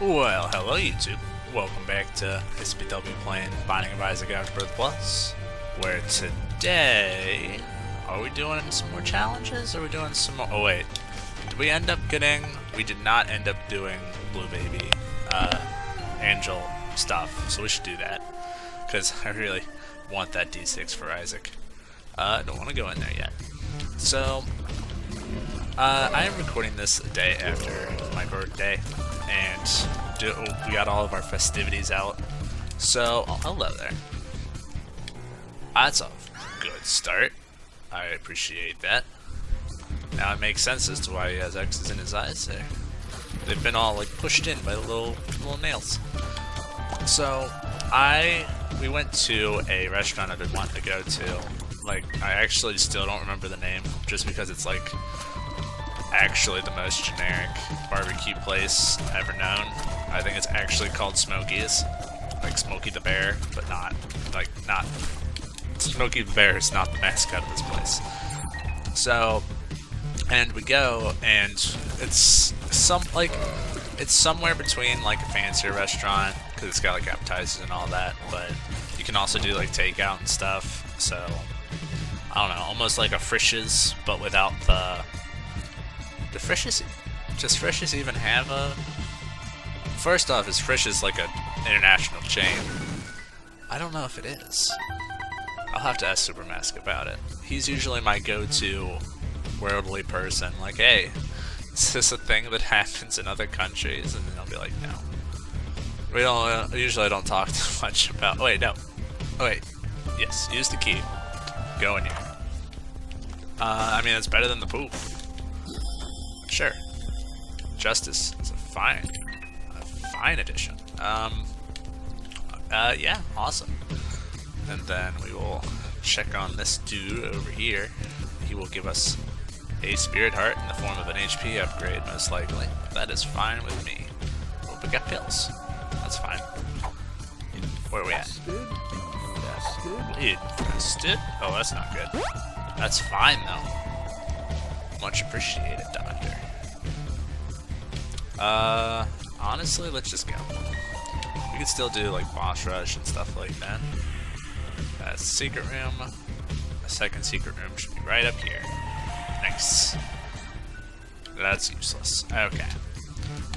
Well, hello YouTube. Welcome back to SPW playing Binding of Isaac Afterbirth Plus, where today, are we doing some more challenges? Or are we doing some more? Oh wait, did we end up getting? We did not end up doing Blue Baby, Angel stuff, so we should do that, because I really want that D6 for Isaac. I don't want to go in there yet. So, I am recording this a day after my birthday, and we got all of our festivities out. So, oh, hello there. That's a good start. I appreciate that. Now it makes sense as to why he has X's in his eyes there. They've been all like pushed in by the little nails. So, we went to a restaurant I've been wanting to go to. Like, I actually still don't remember the name, just because it's like actually the most generic barbecue place ever known. I think it's actually called Smokey's, like Smokey the Bear, but not Smokey the Bear is not the mascot of this place. So, and we go, and it's somewhere between like a fancier restaurant, because it's got like appetizers and all that, but you can also do like takeout and stuff. So I don't know, almost like a Frisch's, but without the Frisch's. Does Frisch's even have a? First off, is Frisch's like an international chain? I don't know if it is. I'll have to ask Supermask about it. He's usually my go-to worldly person. Like, hey, is this a thing that happens in other countries? And then I'll be like, no. We don't. Usually, I don't talk too much about. Oh, wait, no. Oh wait. Yes. Use the key. Go in here. I mean, it's better than the poop. Sure. Justice is a fine addition. Yeah, awesome. And then we will check on this dude over here. He will give us a spirit heart in the form of an HP upgrade, most likely. That is fine with me. Oh, we got pills. That's fine. Where are we at? Infested? Oh, that's not good. That's fine, though. Much appreciated, Doctor. Honestly, let's just go. We can still do, like, boss rush and stuff like that. That's secret room. The second secret room should be right up here. Nice. That's useless. Okay.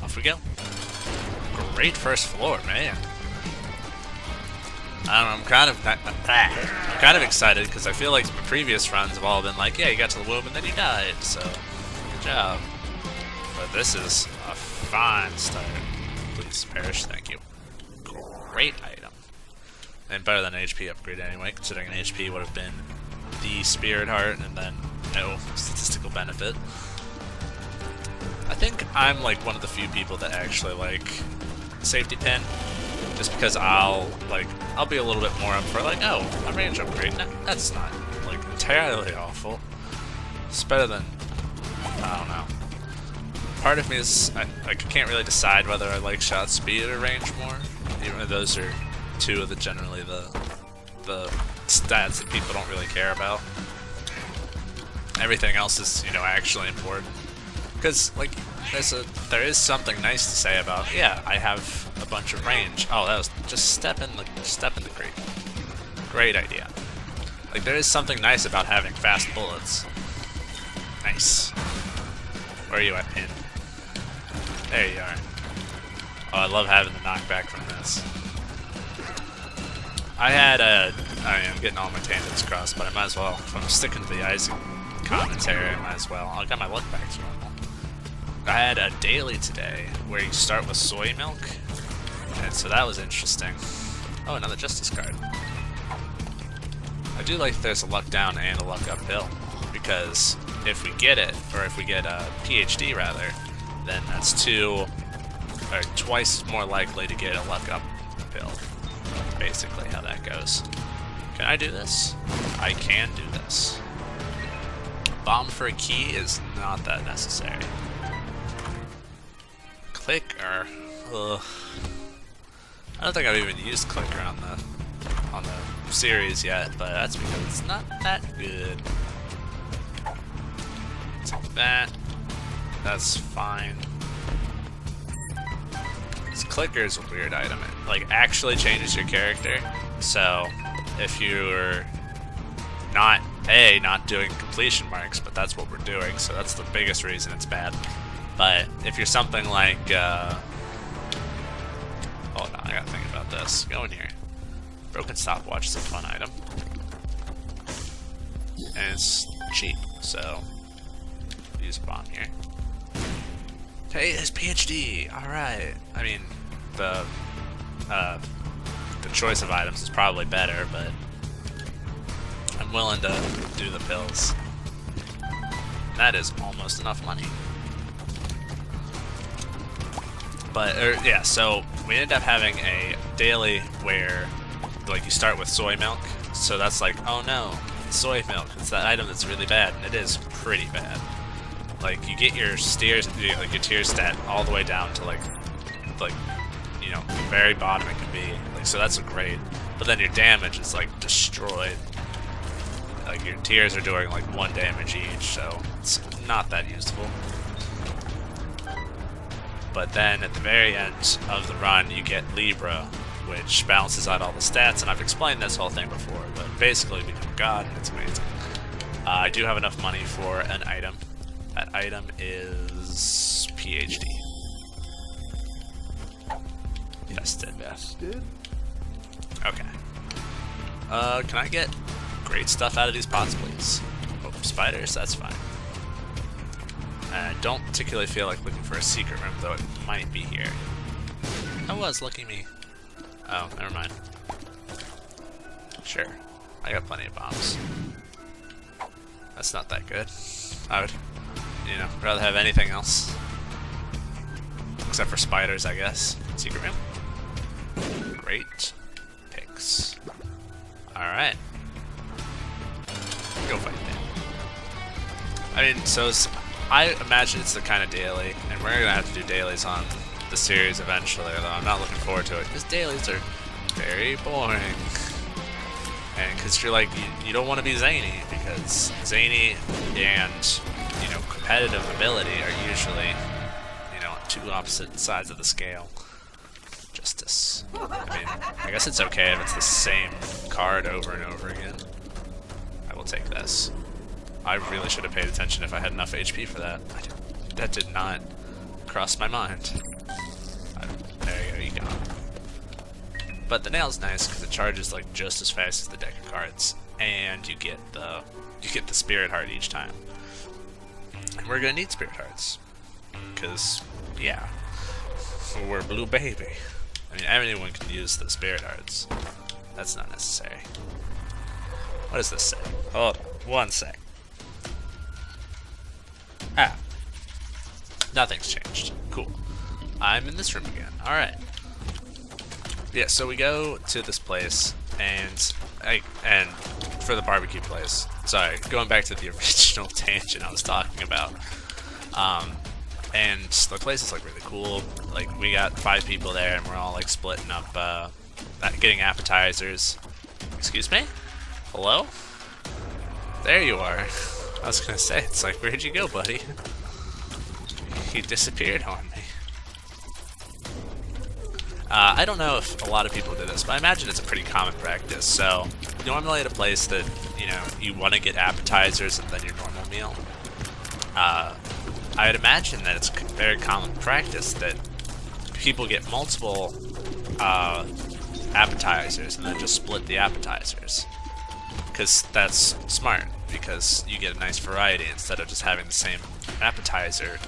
Off we go. Great first floor, man. I don't know, I'm kind of excited because I feel like the previous runs have all been like, yeah, you got to the womb and then you died, so good job. But this is a fine start. Please perish, thank you. Great item. And better than an HP upgrade anyway, considering an HP would have been the spirit heart and then no statistical benefit. I think I'm like one of the few people that actually like safety pin. Just because I'll be a little bit more up for like, oh, a range upgrade. No, that's not like entirely awful. It's better than, I don't know. Part of me is I can't really decide whether I like shot speed or range more, even though those are two of the generally the stats that people don't really care about. Everything else is, you know, actually important. Because like there is something nice to say about, yeah, I have a bunch of range. Oh, that was just step in the creek. Great idea. Like there is something nice about having fast bullets. Nice. Where are you at, Pin? There you are. Oh, I love having the knockback from this. I am getting all my tangents crossed, but I might as well. If I'm sticking to the Isaac commentary, I might as well. I got my luck back to normal. I had a daily today where you start with soy milk, and so that was interesting. Oh, another justice card. I do like that there's a luck down and a luck uphill, because if we get it, or if we get a PhD rather, then that's twice more likely to get a luck uphill. That's basically how that goes. Can I do this? I can do this. Bomb for a key is not that necessary. Clicker. Ugh. I don't think I've even used clicker on the series yet, but that's because it's not that good. Take that. That's fine. This clicker is a weird item. It like actually changes your character. So if you're not doing completion marks, but that's what we're doing, so that's the biggest reason it's bad. But if you're something like hold on, I gotta think about this. Go in here. Broken stopwatch is a fun item. And it's cheap, so use a bomb here. Hey, his PhD! Alright. I mean, the choice of items is probably better, but I'm willing to do the pills. That is almost enough money. But, yeah, so we ended up having a daily where, like, you start with soy milk. So that's like, oh no, soy milk. It's that item that's really bad, and it is pretty bad. Like, you get your steers, like your tier stat all the way down to like, you know, the very bottom it can be. Like, so that's great. But then your damage is like destroyed. Like your tiers are doing like 1 damage each, so it's not that useful. But then at the very end of the run, you get Libra, which balances out all the stats, and I've explained this whole thing before, but basically you become God, and it's amazing. I do have enough money for an item. That item is PhD. Yes, did. Okay. Can I get great stuff out of these pots, please? Oh, spiders, that's fine. I don't particularly feel like looking for a secret room, though it might be here. I was, lucky me. Oh, never mind. Sure. I got plenty of bombs. That's not that good. I would, you know, rather have anything else. Except for spiders, I guess. Secret room. Great. Picks. Alright. Go fight that. I mean, so I imagine it's the kind of daily, and we're gonna have to do dailies on the series eventually, although I'm not looking forward to it, because dailies are very boring. And because you're like, you don't want to be zany, because zany and, you know, competitive ability are usually, you know, two opposite sides of the scale. Justice. I mean, I guess it's okay if it's the same card over and over again. I will take this. I really should have paid attention if I had enough HP for that. That did not cross my mind. There you go. But the nail's nice because it charges like just as fast as the deck of cards, and you get the spirit heart each time. And we're gonna need spirit hearts, because yeah, we're blue baby. I mean, anyone can use the spirit hearts. That's not necessary. What does this say? Hold on, 1 sec. Ah, nothing's changed. Cool. I'm in this room again. All right. Yeah, so we go to this place, and for the barbecue place. Sorry, going back to the original tangent I was talking about. And the place is like really cool. Like, we got 5 people there, and we're all like splitting up, getting appetizers. Excuse me? Hello? There you are. I was gonna say, it's like, where'd you go, buddy? He disappeared on me. I don't know if a lot of people do this, but I imagine it's a pretty common practice. So, normally at a place that, you know, you want to get appetizers and then your normal meal, I'd imagine that it's very common practice that people get multiple appetizers and then just split the appetizers. Because that's smart, because you get a nice variety instead of just having the same appetizer.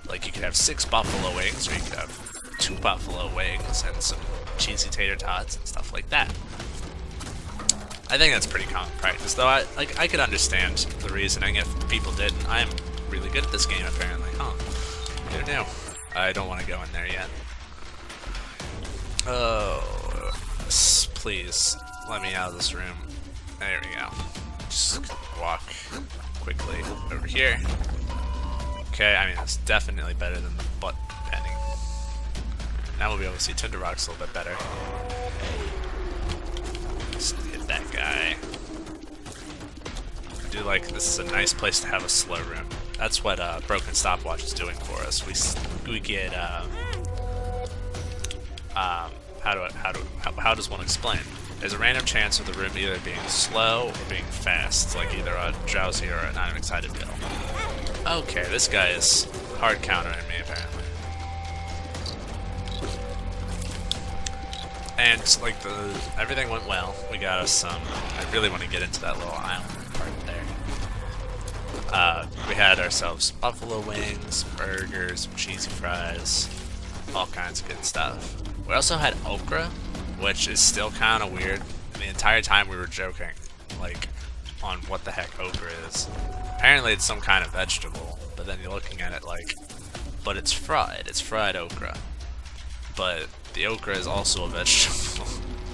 Like, you could have 6 buffalo wings, or you could have 2 buffalo wings and some cheesy tater tots and stuff like that. I think that's pretty common practice, though. I could understand the reasoning if people didn't. I'm really good at this game, apparently. Huh. Who knew? I don't want to go in there yet. Oh, please, let me out of this room. There we go. Just walk quickly over here. Okay, I mean, it's definitely better than the butt bending. Now we'll be able to see Tinder Rocks a little bit better. Just hit that guy. I do like, this is a nice place to have a slow room. That's what Broken Stopwatch is doing for us. We get how does one explain? There's a random chance of the room either being slow or being fast, like either a drowsy or an I'm excited bill. Okay, this guy is hard countering me apparently. And like everything went well. We got us some. I really want to get into that little island part there. We had ourselves buffalo wings, burgers, cheesy fries, all kinds of good stuff. We also had okra, which is still kind of weird. The entire time we were joking, like, on what the heck okra is. Apparently it's some kind of vegetable, but then you're looking at it like, but it's fried. It's fried okra. But the okra is also a vegetable.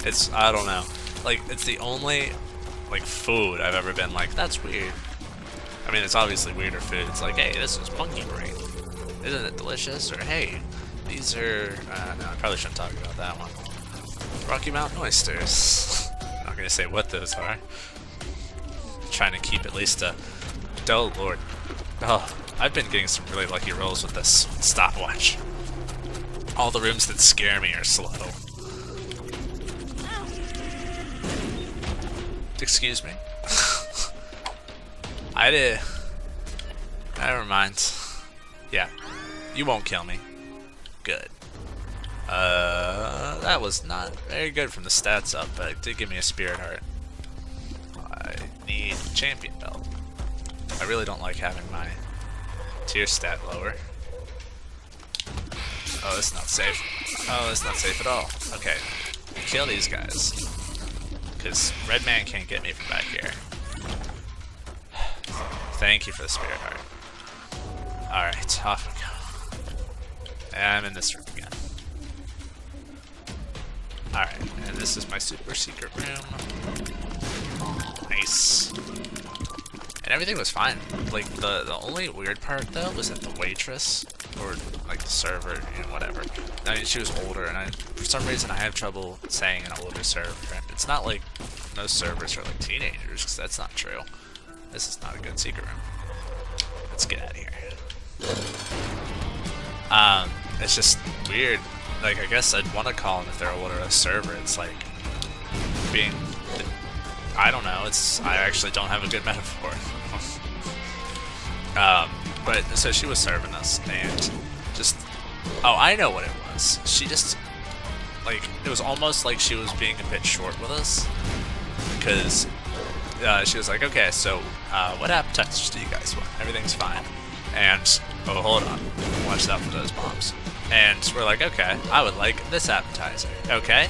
It's, I don't know. Like, it's the only, like, food I've ever been like, that's weird. I mean, it's obviously weirder food. It's like, hey, this is monkey brain. Isn't it delicious? Or, hey, these are, no, I probably shouldn't talk about that one. Rocky Mountain oysters. I'm not gonna say what those are. I'm trying to keep at least a, oh lord. Oh, I've been getting some really lucky rolls with this stopwatch. All the rooms that scare me are slow. Excuse me. I did. Never mind. Yeah, you won't kill me. Good. That was not very good from the stats up, but it did give me a spirit heart. I need champion belt. I really don't like having my tier stat lower. Oh, that's not safe. Oh, that's not safe at all. Okay, kill these guys. Because Red Man can't get me from back here. Thank you for the spirit heart. Alright, off we go. And I'm in this room again. Alright, and this is my super secret room. Nice. And everything was fine. Like, the only weird part, though, was that the waitress, or, like, the server, you know, whatever. I mean, she was older, and for some reason I have trouble saying an older server. It's not like most servers are, like, teenagers, because that's not true. This is not a good secret room. Let's get out of here. It's just weird. Like, I guess I'd want to call them if they're older a server. It's like being, I don't know. I actually don't have a good metaphor. But so she was serving us, and just, oh, I know what it was. She just, like, it was almost like she was being a bit short with us, because she was like, okay, so what appetizers do you guys want? Everything's fine. And, oh, hold on, watch out for those bombs. And we're like, okay, I would like this appetizer. Okay,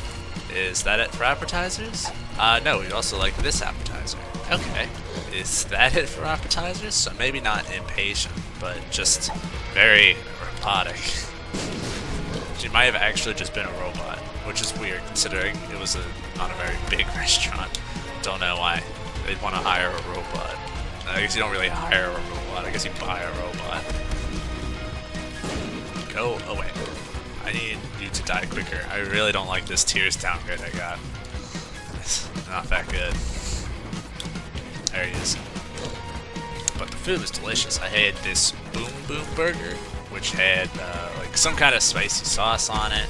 is that it for appetizers? No, we'd also like this appetizer. Okay, is that it for appetizers? So maybe not impatient, but just very robotic. She might have actually just been a robot, which is weird considering it was not a very big restaurant. Don't know why they'd want to hire a robot. I guess you don't really hire a robot, I guess you buy a robot. Go away. I need you to die quicker. I really don't like this tears downgrade I got. It's not that good. There he is. But the food was delicious. I had this Boom Boom Burger, which had like some kind of spicy sauce on it.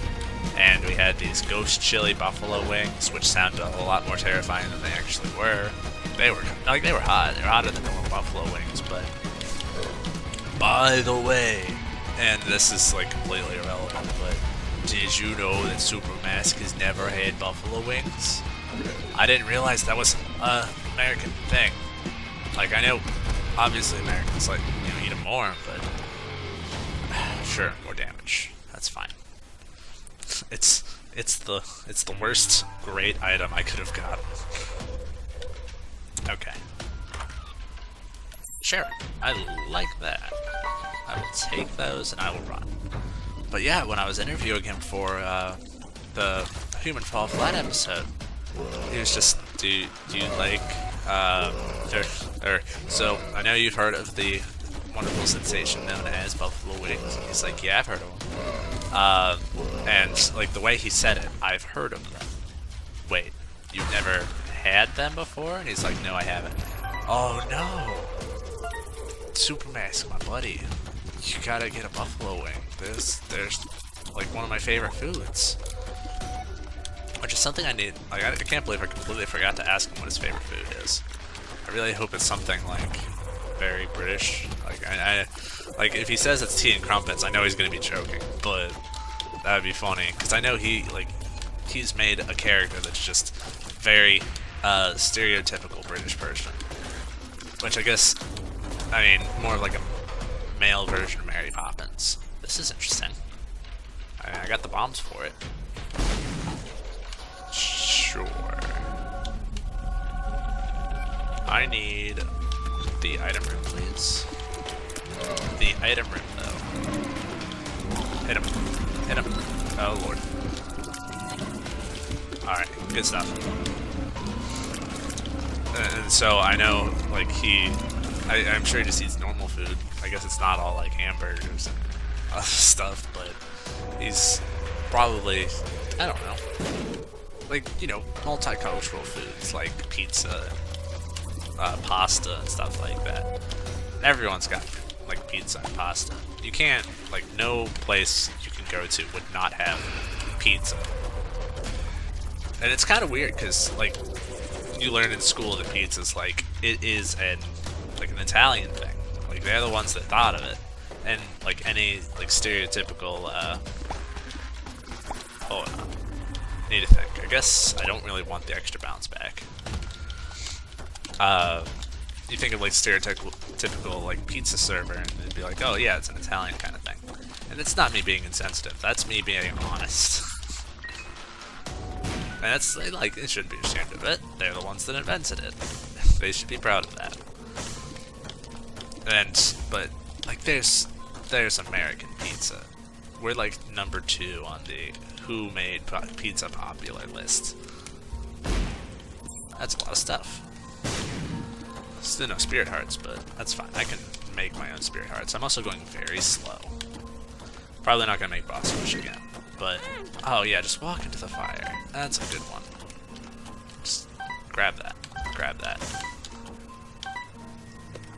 And we had these ghost chili buffalo wings, which sounded a whole lot more terrifying than they actually were. They were hot. They were hotter than normal buffalo wings, but by the way, and this is like completely irrelevant, but did you know that Supermask has never had buffalo wings? I didn't realize that was an American thing. Like, I know obviously Americans like, you know, eat them more, but sure, more damage. That's fine. It's the worst great item I could have gotten. Okay. Sure, I like that. I will take those and I will run. But yeah, when I was interviewing him for the Human Fall Flat episode, he was just, do you like, so I know you've heard of the wonderful sensation known as buffalo wings. And he's like, yeah, I've heard of them. And like the way he said it, I've heard of them. Wait, you've never had them before? And he's like, no, I haven't. Oh no! Supermask, my buddy. You gotta get a buffalo wing. There's like one of my favorite foods. which is something I need. Like, I can't believe I completely forgot to ask him what his favorite food is. I really hope it's something like very British. Like, like if he says it's tea and crumpets, I know he's gonna be joking, but that would be funny because I know he's made a character that's just very stereotypical British person, which I guess, I mean, more like a male version of Mary Poppins. This is interesting. I got the bombs for it. Sure. I need the item room, please. The item room, though. Hit him. Hit him. Oh, Lord. Alright, good stuff. And so I know, like, I'm sure he just eats normal food. I guess it's not all, like, hamburgers and other stuff, but he's probably, I don't know, like, you know, multicultural foods, like pizza, pasta, and stuff like that. Everyone's got, like, pizza and pasta. You can't, like, no place you can go to would not have pizza. And it's kind of weird, because, like, you learn in school that pizza's, like, it is an Italian thing. Like, they're the ones that thought of it. And, like, any, like, stereotypical, hold on. Need to think. I guess I don't really want the extra bounce back. You think of, like, stereotypical, like, pizza server, and it'd be like, oh, yeah, it's an Italian kind of thing. And it's not me being insensitive. That's me being honest. And that's, like, they shouldn't be ashamed of it. They're the ones that invented it. They should be proud of that. But, like, there's American pizza. We're, like, number 2 on the who made pizza popular list. That's a lot of stuff. Still no spirit hearts, but that's fine. I can make my own spirit hearts. I'm also going very slow. Probably not gonna make boss rush again. But, oh yeah, just walk into the fire. That's a good one. Just grab that. Grab that.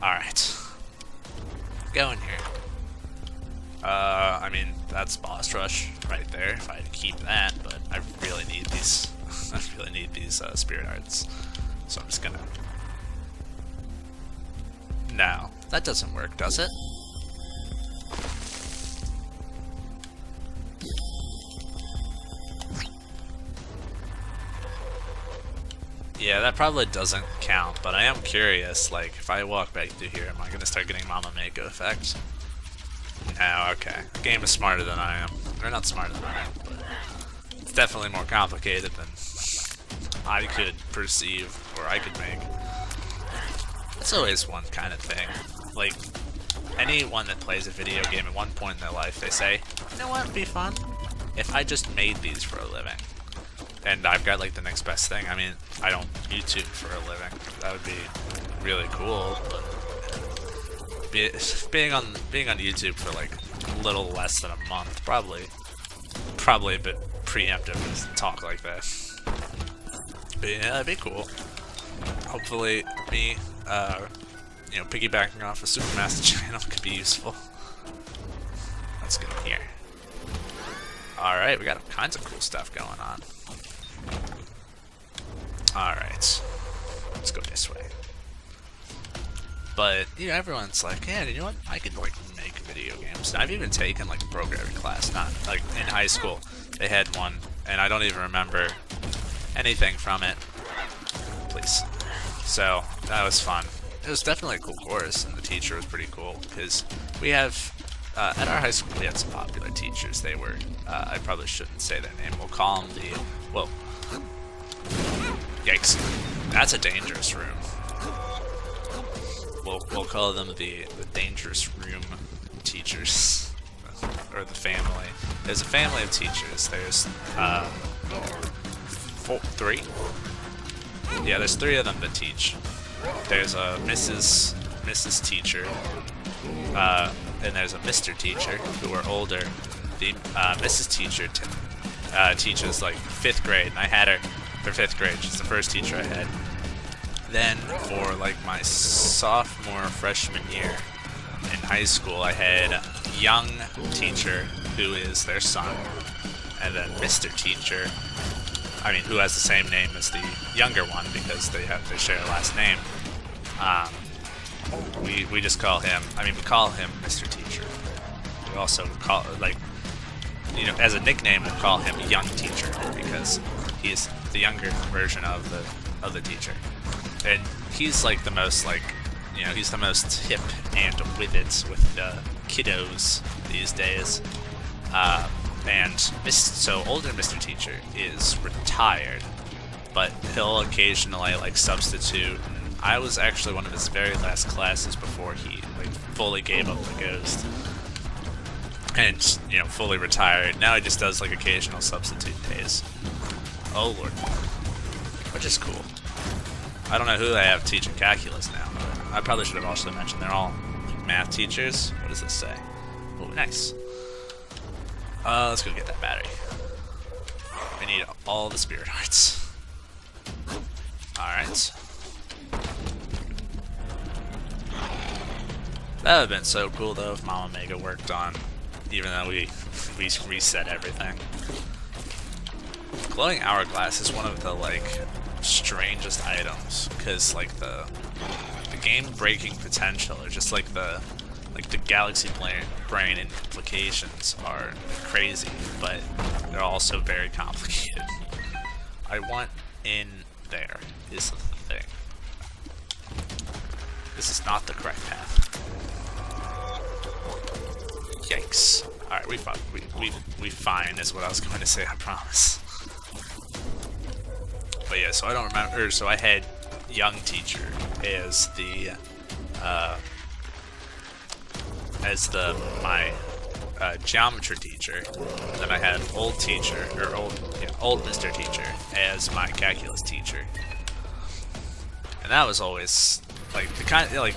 Alright. Go in here. I mean, that's boss rush right there, if I keep that, but I really need these, I really need these, spirit hearts. So I'm just gonna... No, that doesn't work, does it? Yeah, that probably doesn't count, but I am curious, like, if I walk back through here, am I gonna start getting Mama Mako effect? No, okay. The game is smarter than I am. Or not smarter than I am, but it's definitely more complicated than I could perceive, or I could make. That's always one kind of thing. Like, anyone that plays a video game at one point in their life, they say, you know what would be fun? If I just made these for a living. And I've got, like, the next best thing. I mean, I don't YouTube for a living. That would be really cool, but being on YouTube for, like, a little less than a month, probably a bit preemptive to talk like that. But yeah, that'd be cool. Hopefully, me, you know, piggybacking off a Supermaster channel could be useful. Let's get in here. Alright, we got all kinds of cool stuff going on. Alright. Let's go this way. But, you know, everyone's like, yeah, you know what? I could, like, make video games. And I've even taken, like, a programming class. Not, like, in high school. They had one, and I don't even remember anything from it. Please. So, that was fun. It was definitely a cool course, and the teacher was pretty cool, because we have, at our high school, we had some popular teachers. They were, I probably shouldn't say their name. We'll call them the, well, yikes. That's a dangerous room. We'll call them the dangerous room teachers, or the family. There's a family of teachers. There's, three? Yeah, there's 3 of them that teach. There's a Mrs. Teacher, and there's a Mr. Teacher, who are older. The Mrs. Teacher teaches, like, 5th grade, and I had her for 5th grade. She's the first teacher I had. Then, for, like, my sophomore, freshman year in high school, I had a young teacher, who is their son, and then Mr. Teacher, I mean, who has the same name as the younger one because they share a last name. We just call him. I mean, we call him Mr. Teacher. We also call, like, you know, as a nickname, we'll call him Young Teacher because he's the younger version of the teacher, and he's like the most, like, you know, he's the most hip and with it with the kiddos these days. So older Mr. Teacher is retired, but he'll occasionally like substitute. I was actually one of his very last classes before he like fully gave up the ghost and, you know, fully retired. Now he just does like occasional substitute days. Oh lord, which is cool. I don't know who they have teaching calculus now. I probably should have also mentioned they're all like math teachers. What does this say? Oh, nice. Let's go get that battery. We need all the spirit hearts. Alright. That would have been so cool though if Mama Mega worked on, even though we reset everything. Glowing hourglass is one of the like strangest items because like the game-breaking potential, or just like the galaxy brain implications are crazy, but they're also very complicated. I want in there is the thing. This is not the correct path. Yikes! All right, we fine is what I was going to say. I promise. But yeah, so I don't remember. So I had Young Teacher as my geometry teacher. Then I had old Mr. Teacher as my calculus teacher, and that was always like the kind of, like,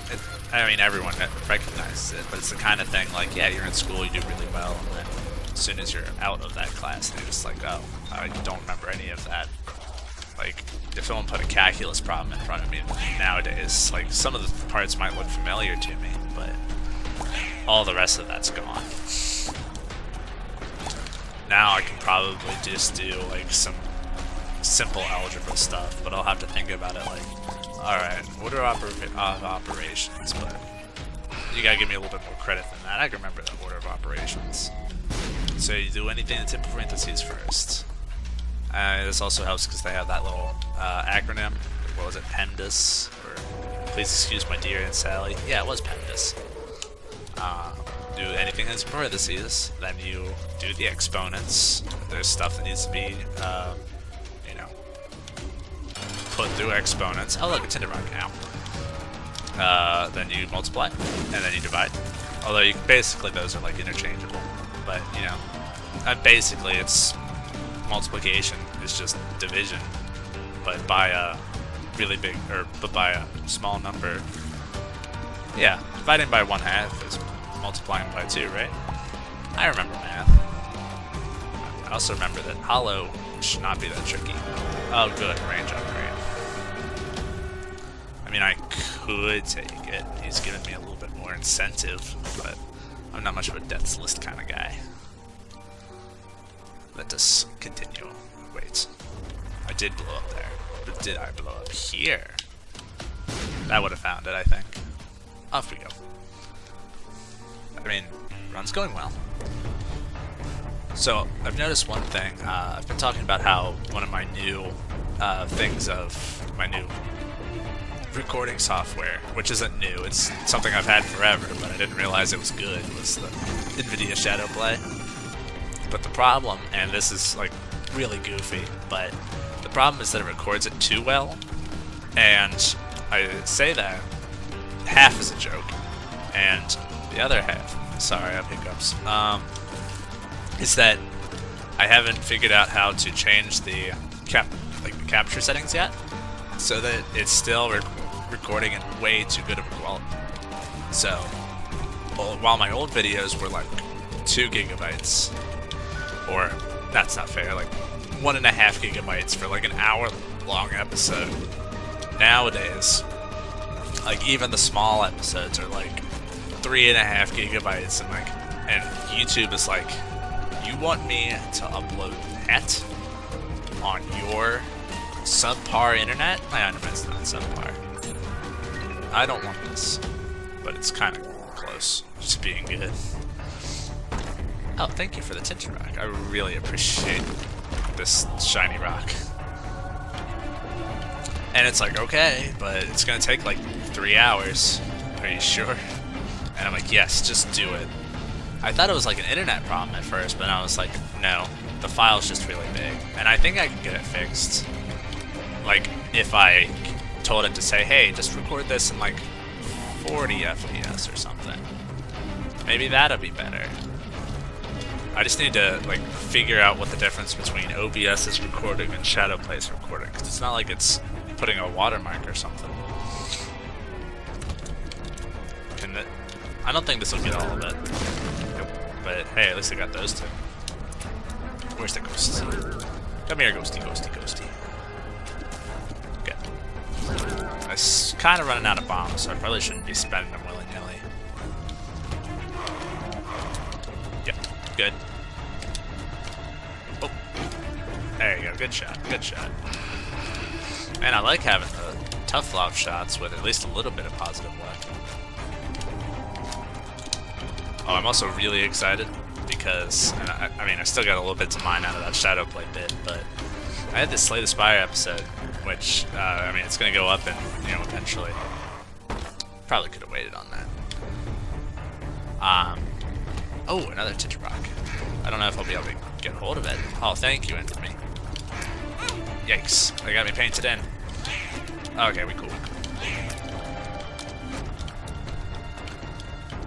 I mean, everyone recognizes it, but it's the kind of thing like, yeah, you're in school, you do really well, and then as soon as you're out of that class, they're just like, oh, I don't remember any of that. Like, if someone put a calculus problem in front of me nowadays, like, some of the parts might look familiar to me, but all the rest of that's gone. Now I can probably just do like some simple algebra stuff, but I'll have to think about it like, alright, order of operations, but you gotta give me a little bit more credit than that. I can remember the order of operations. So you do anything in typical parentheses first. This also helps because they have that little acronym. What was it, PEMDAS? Or please excuse my dear Aunt Sally. Yeah, it was PEMDAS. Do anything in parentheses, then you do the exponents. There's stuff that needs to be, you know, put through exponents. Oh look, it's in the wrong now. Then you multiply, and then you divide. Although you basically those are like interchangeable, but you know, basically it's multiplication is just division, but by a really big, but by a small number. Yeah, dividing by 1/2 is multiplying by 2, right? I remember math. I also remember that hollow should not be that tricky. Oh good, range upgrade. I mean, I could take it. He's giving me a little bit more incentive, but I'm not much of a death's list kind of guy. Let us continue. Wait. I did blow up there. But did I blow up here? That would have found it, I think. Off we go. I mean, run's going well. So, I've noticed one thing. I've been talking about how one of my new things of my new recording software, which isn't new, it's something I've had forever, but I didn't realize it was good, was the NVIDIA Shadowplay. But the problem, and this is like really goofy, but the problem is that it records it too well, and I say that half is a joke, and the other half, sorry, I have hiccups, is that I haven't figured out how to change the capture settings yet, so that it's still recording in way too good of a quality. So, while my old videos were like 2 gigabytes, or that's not fair, like 1.5 gigabytes for like an hour-long episode. Nowadays, like even the small episodes are like 3.5 gigabytes, and YouTube is like, you want me to upload that? on your subpar internet. My internet's not subpar. I don't want this, but it's kind of close to being good. Oh, thank you for the tinted rock. I really appreciate this shiny rock. And it's like, okay, but it's gonna take like 3 hours. Are you sure? And I'm like, yes, just do it. I thought it was like an internet problem at first, but I was like, no, the file's just really big. And I think I can get it fixed. Like, if I told it to say, hey, just record this in like 40 FPS or something. Maybe that'll be better. I just need to like figure out what the difference between OBS's recording and Shadowplay's recording, because it's not like it's putting a watermark or something. I don't think this will get all of it. Nope. But hey, at least I got those two. Where's the ghost? Come here, ghosty, ghosty, ghosty. Okay. I'm kind of running out of bombs, so I probably shouldn't be spending them willy-nilly. Yep, good. Oh, there you go. Good shot. Good shot. Man, I like having the tough love shots with at least a little bit of positive luck. Oh, I'm also really excited because, I mean, I still got a little bit to mine out of that Shadowplay bit, but I had this Slay the Spire episode, which, I mean, it's going to go up and, you know, eventually. Probably could have waited on that. Oh, another tinted rock. I don't know if I'll be able to get hold of it. Oh, thank you, Enemy. Yikes, they got me painted in. Okay, we cool.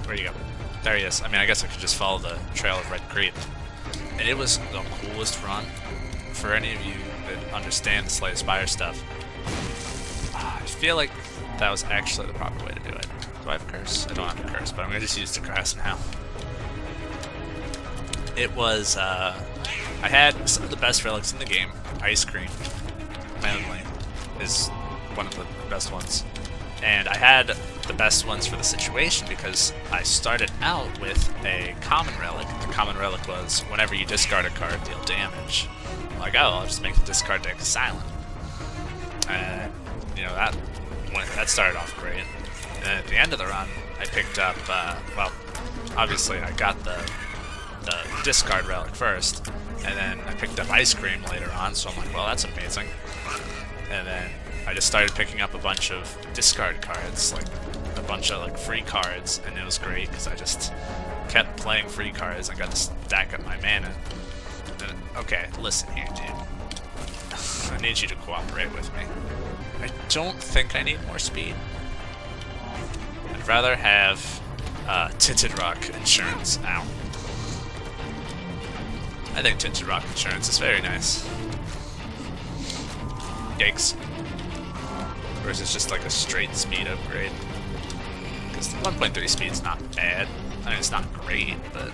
Where you go? There he is. I mean, I guess I could just follow the trail of Red Creep. And it was the coolest run. For any of you that understand the Slay the Spire stuff, I feel like that was actually the proper way to do it. Do I have a curse? I don't have a curse, but I'm going to just use the grass now. It was, I had some of the best relics in the game. Ice Cream, mainly, is one of the best ones. And I had the best ones for the situation because I started out with a common relic. The common relic was whenever you discard a card, deal damage. I'm like, oh, I'll just make the discard deck silent. And, you know, that started off great. And then at the end of the run, I picked up, well, obviously I got the discard relic first, and then I picked up Ice Cream later on, so I'm like, well, that's amazing. And then I just started picking up a bunch of discard cards, like a bunch of like free cards, and it was great because I just kept playing free cards and got to stack up my mana. And, okay, listen here, dude. I need you to cooperate with me. I don't think I need more speed. I'd rather have Tinted Rock Insurance. Ow. I think Tinted Rock Insurance is very nice. Yikes. Or is this just like a straight speed upgrade? Because the 1.3 speed's not bad. I mean, it's not great, but...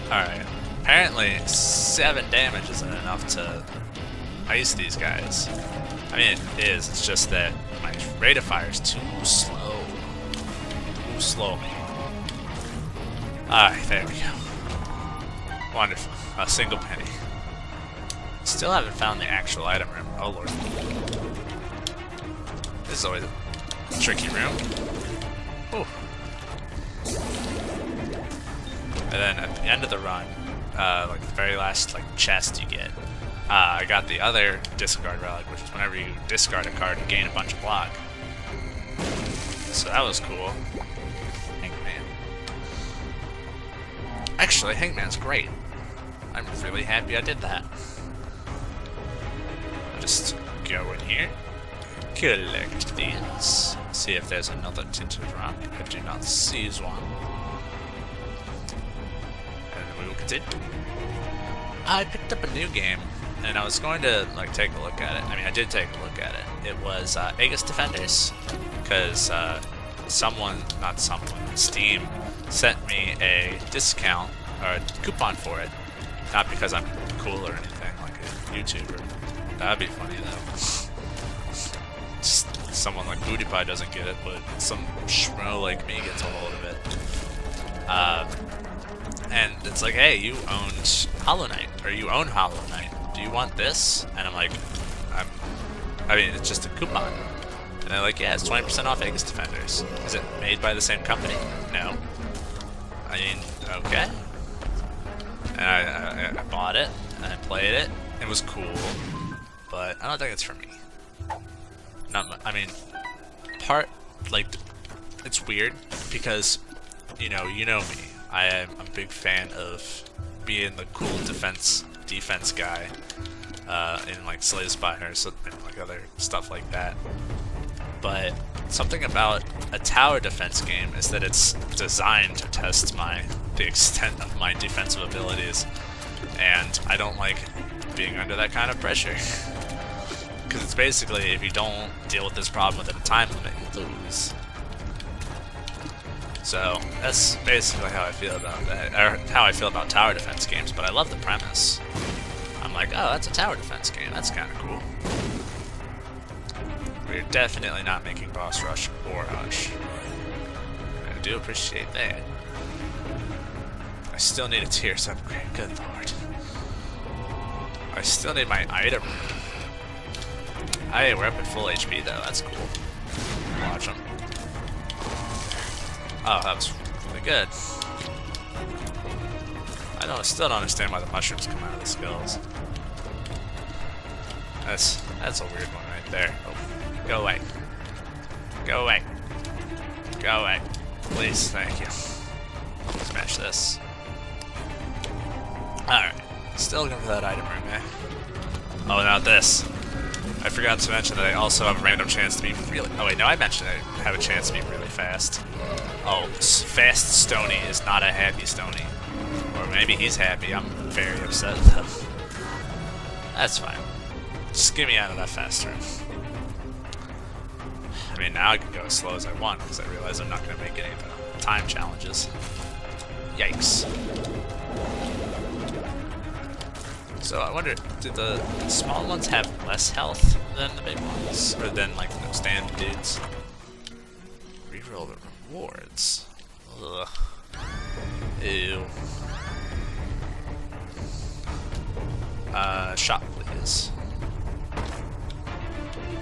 Alright. Apparently, 7 damage isn't enough to ice these guys. I mean, it is. It's just that my rate of fire is too slow. Too slow, man. Alright, there we go. Wonderful. A single penny. Still haven't found the actual item room. Oh lord. This is always a tricky room. Ooh. And then at the end of the run, like the very last like chest you get, I got the other discard relic, which is whenever you discard a card, you gain a bunch of block. So that was cool. Hangman. Actually, Hangman's great. I'm really happy I did that. Just go in here, collect these, see if there's another tinted rock. I do not see one. And we will continue. I picked up a new game, and I was going to like take a look at it. I mean, I did take a look at it. It was Aegis Defenders, because Steam sent me a discount or a coupon for it. Not because I'm cool or anything, like a YouTuber. That'd be funny though. Just someone like PewDiePie doesn't get it, but some schmo like me gets a hold of it. and it's like, hey, you owned Hollow Knight, or you own Hollow Knight. Do you want this? And I'm like, I mean, it's just a coupon. And they're like, yeah, it's 20% off Aegis Defenders. Is it made by the same company? No. I mean, okay. And I bought it, and I played it. It was cool, but I don't think it's for me. I mean, it's weird because, you know me. I'm a big fan of being the cool defense guy in like Slay the Spire and like other stuff like that. But something about a tower defense game is that it's designed to test the extent of my defensive abilities, and I don't like being under that kind of pressure. Because it's basically, if you don't deal with this problem within a time limit, you lose. So that's basically how I feel about that, or how I feel about tower defense games. But I love the premise. I'm like, oh, that's a tower defense game. That's kind of cool. We're definitely not making boss rush or hush. I do appreciate that. I still need a Tears upgrade. Good lord. I still need my item. Hey, we're up at full HP though. That's cool. Watch them. Oh, that was really good. Still don't understand why the mushrooms come out of the skulls. That's a weird one right there. Oh, go away. Go away. Go away. Please, thank you. Smash this. Alright. Still looking for that item room, eh? Oh, now this. I forgot to mention that I also have a random chance to be really... Oh wait, no, I mentioned I have a chance to be really fast. Oh, fast Stony is not a happy Stony. Or maybe he's happy. I'm very upset though. That's fine. Just get me out of that fast room. I mean, now I can go as slow as I want because I realize I'm not going to make any of the time challenges. Yikes. So I wonder, do the small ones have less health than the big ones? Or than, like, the standard dudes? Reroll the rewards. Ugh. Ew. Shop, please.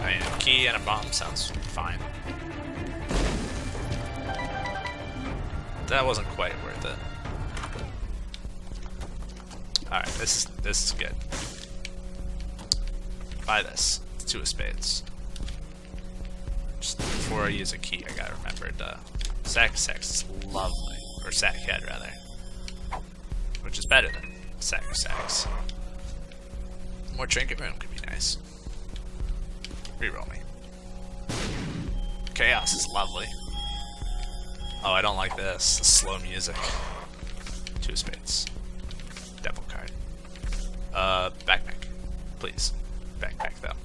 I mean, a key and a bomb sounds fine. That wasn't quite worth it. Alright, this is good. Buy this. It's 2 of spades. Just before I use a key, I gotta remember Sack is lovely. Or Sackhead, rather. Which is better than Sacks. More trinket room could be nice. Reroll me. Chaos is lovely. Oh, I don't like this. The slow music. 2 of spades. Devil card. Backpack. Please. Backpack, though.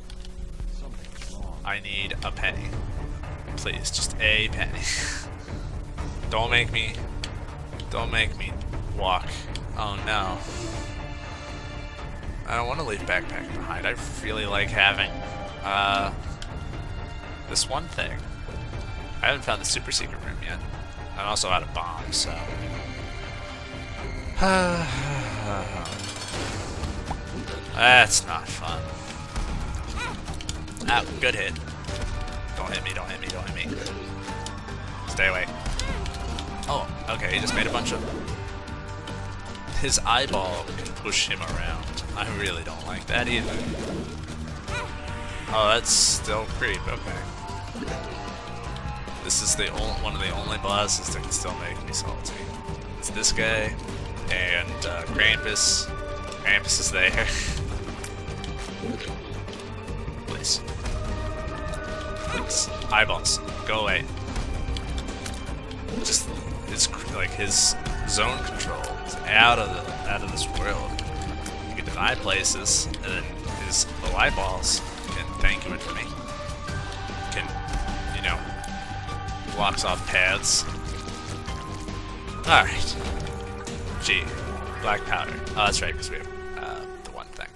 I need a penny. Please, just a penny. Don't make me walk. Oh no. I don't want to leave backpack behind. I really like having, this one thing. I haven't found the super secret room yet. I'm also out of bombs, so... That's not fun. Ah, good hit. Don't hit me, don't hit me, don't hit me. Stay away. Oh, okay, he just made a bunch of... His eyeball can push him around. I really don't like that either. Oh, that's still creep, okay. This is one of the only bosses that can still make me salty. It's this guy, and Krampus. Krampus is there. Please. Please. Eyeballs. Go away. Just, it's like his zone control is out of this world. You can deny places, and then his little eyeballs can thank you for me. Can, you know, blocks off paths. Alright. Gee. Black powder. Oh, that's right, because we have the one thing.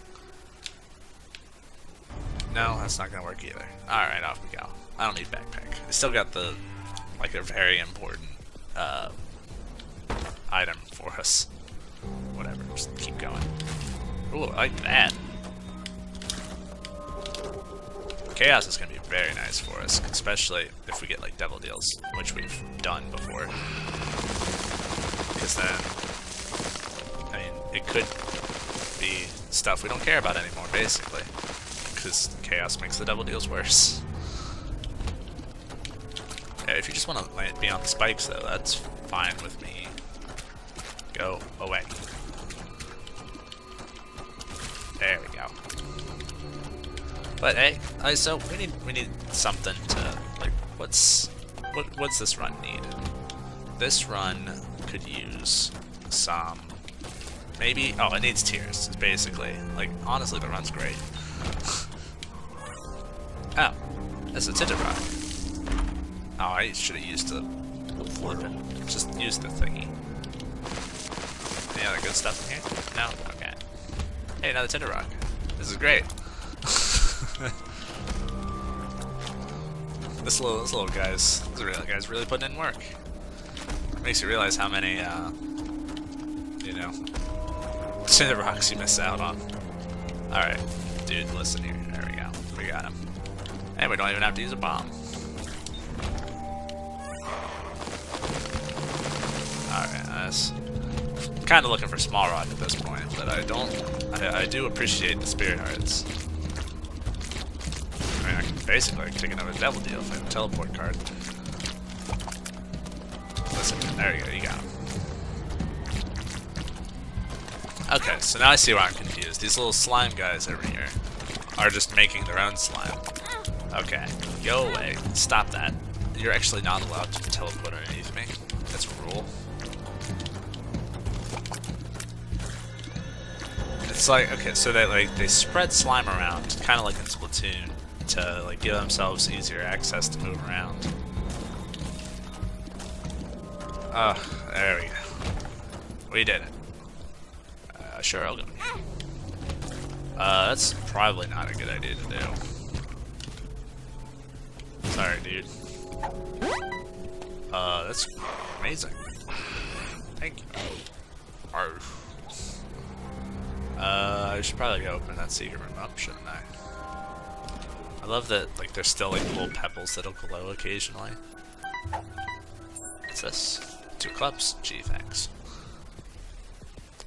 No, that's not gonna work either. Alright, off we go. I don't need backpack. I still got the, like, a very important item for us. Just keep going. Ooh, I like that. Chaos is going to be very nice for us, especially if we get like devil deals, which we've done before. Because then, I mean, it could be stuff we don't care about anymore, basically. Because chaos makes the devil deals worse. Yeah, if you just want to be on the spikes, though, that's fine with me. Go away. There we go. But hey, so we need something to like. What's this run need? This run could use some. Maybe. Oh, it needs tears. Basically, like honestly, the run's great. Oh, that's a tinder rock. Oh, I should have used the flippin'. Just use the thingy. Any other good stuff in here? No? Okay. Hey, another tinder rock. This is great. This little guy's really putting in work. Makes you realize how many you know, tinder rocks you miss out on. Alright, dude, listen here. There we go. We got him. And we don't even have to use a bomb. Alright, nice. I'm kinda looking for small rod at this point, but I do appreciate the spirit hearts. I mean, I can basically take another devil deal if I have a teleport card. Listen, there you go, you got him. Okay, so now I see why I'm confused. These little slime guys over here are just making their own slime. Okay, go away. Stop that. You're actually not allowed to teleport underneath me. That's a rule. It's like, okay, so they spread slime around, kind of like in Splatoon, to like give themselves easier access to move around. Oh, there we go. We did it. Sure, I'll go. That's probably not a good idea to do. Sorry, dude. That's amazing. Thank you. Arf. I should probably go open that secret room up, shouldn't I? I love that, like, there's still, like, little pebbles that'll glow occasionally. What's this? 2 clubs? Gee, thanks.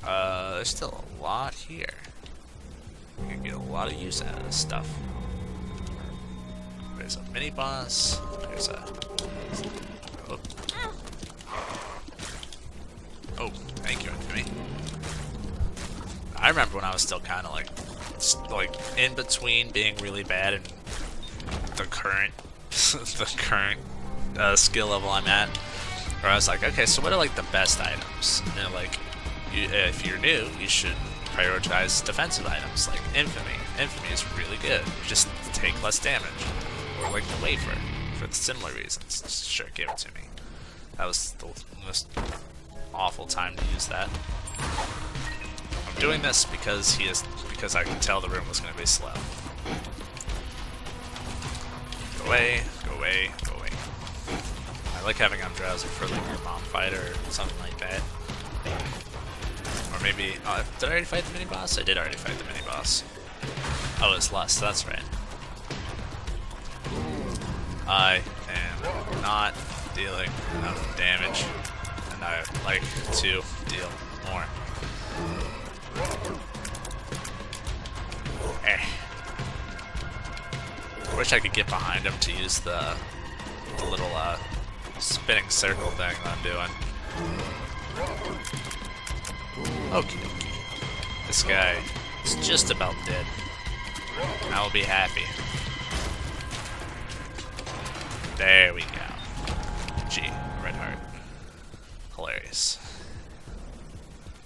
There's still a lot here. We can get a lot of use out of this stuff. There's a mini boss. There's a. Oh, thank you, Anthony. I remember when I was still kind of like in between being really bad and the current, skill level I'm at, where I was like, okay, so what are like the best items? And they're like, if you're new, you should prioritize defensive items like Infamy. Infamy is really good. You just take less damage. Or like the Wafer, for the similar reasons. Sure, give it to me. That was the most awful time to use that. I'm doing this because I can tell the room was going to be slow. Go away, go away, go away. I like having Undrowsy for like your mom fight or something like that. Or maybe, did I already fight the mini boss? I did already fight the mini boss. Oh, it's Lust, that's right. I am not dealing enough damage, and I like to deal more. Eh. I wish I could get behind him to use the little spinning circle thing that I'm doing. Okay. This guy is just about dead. I will be happy. There we go. Gee, red heart. Hilarious.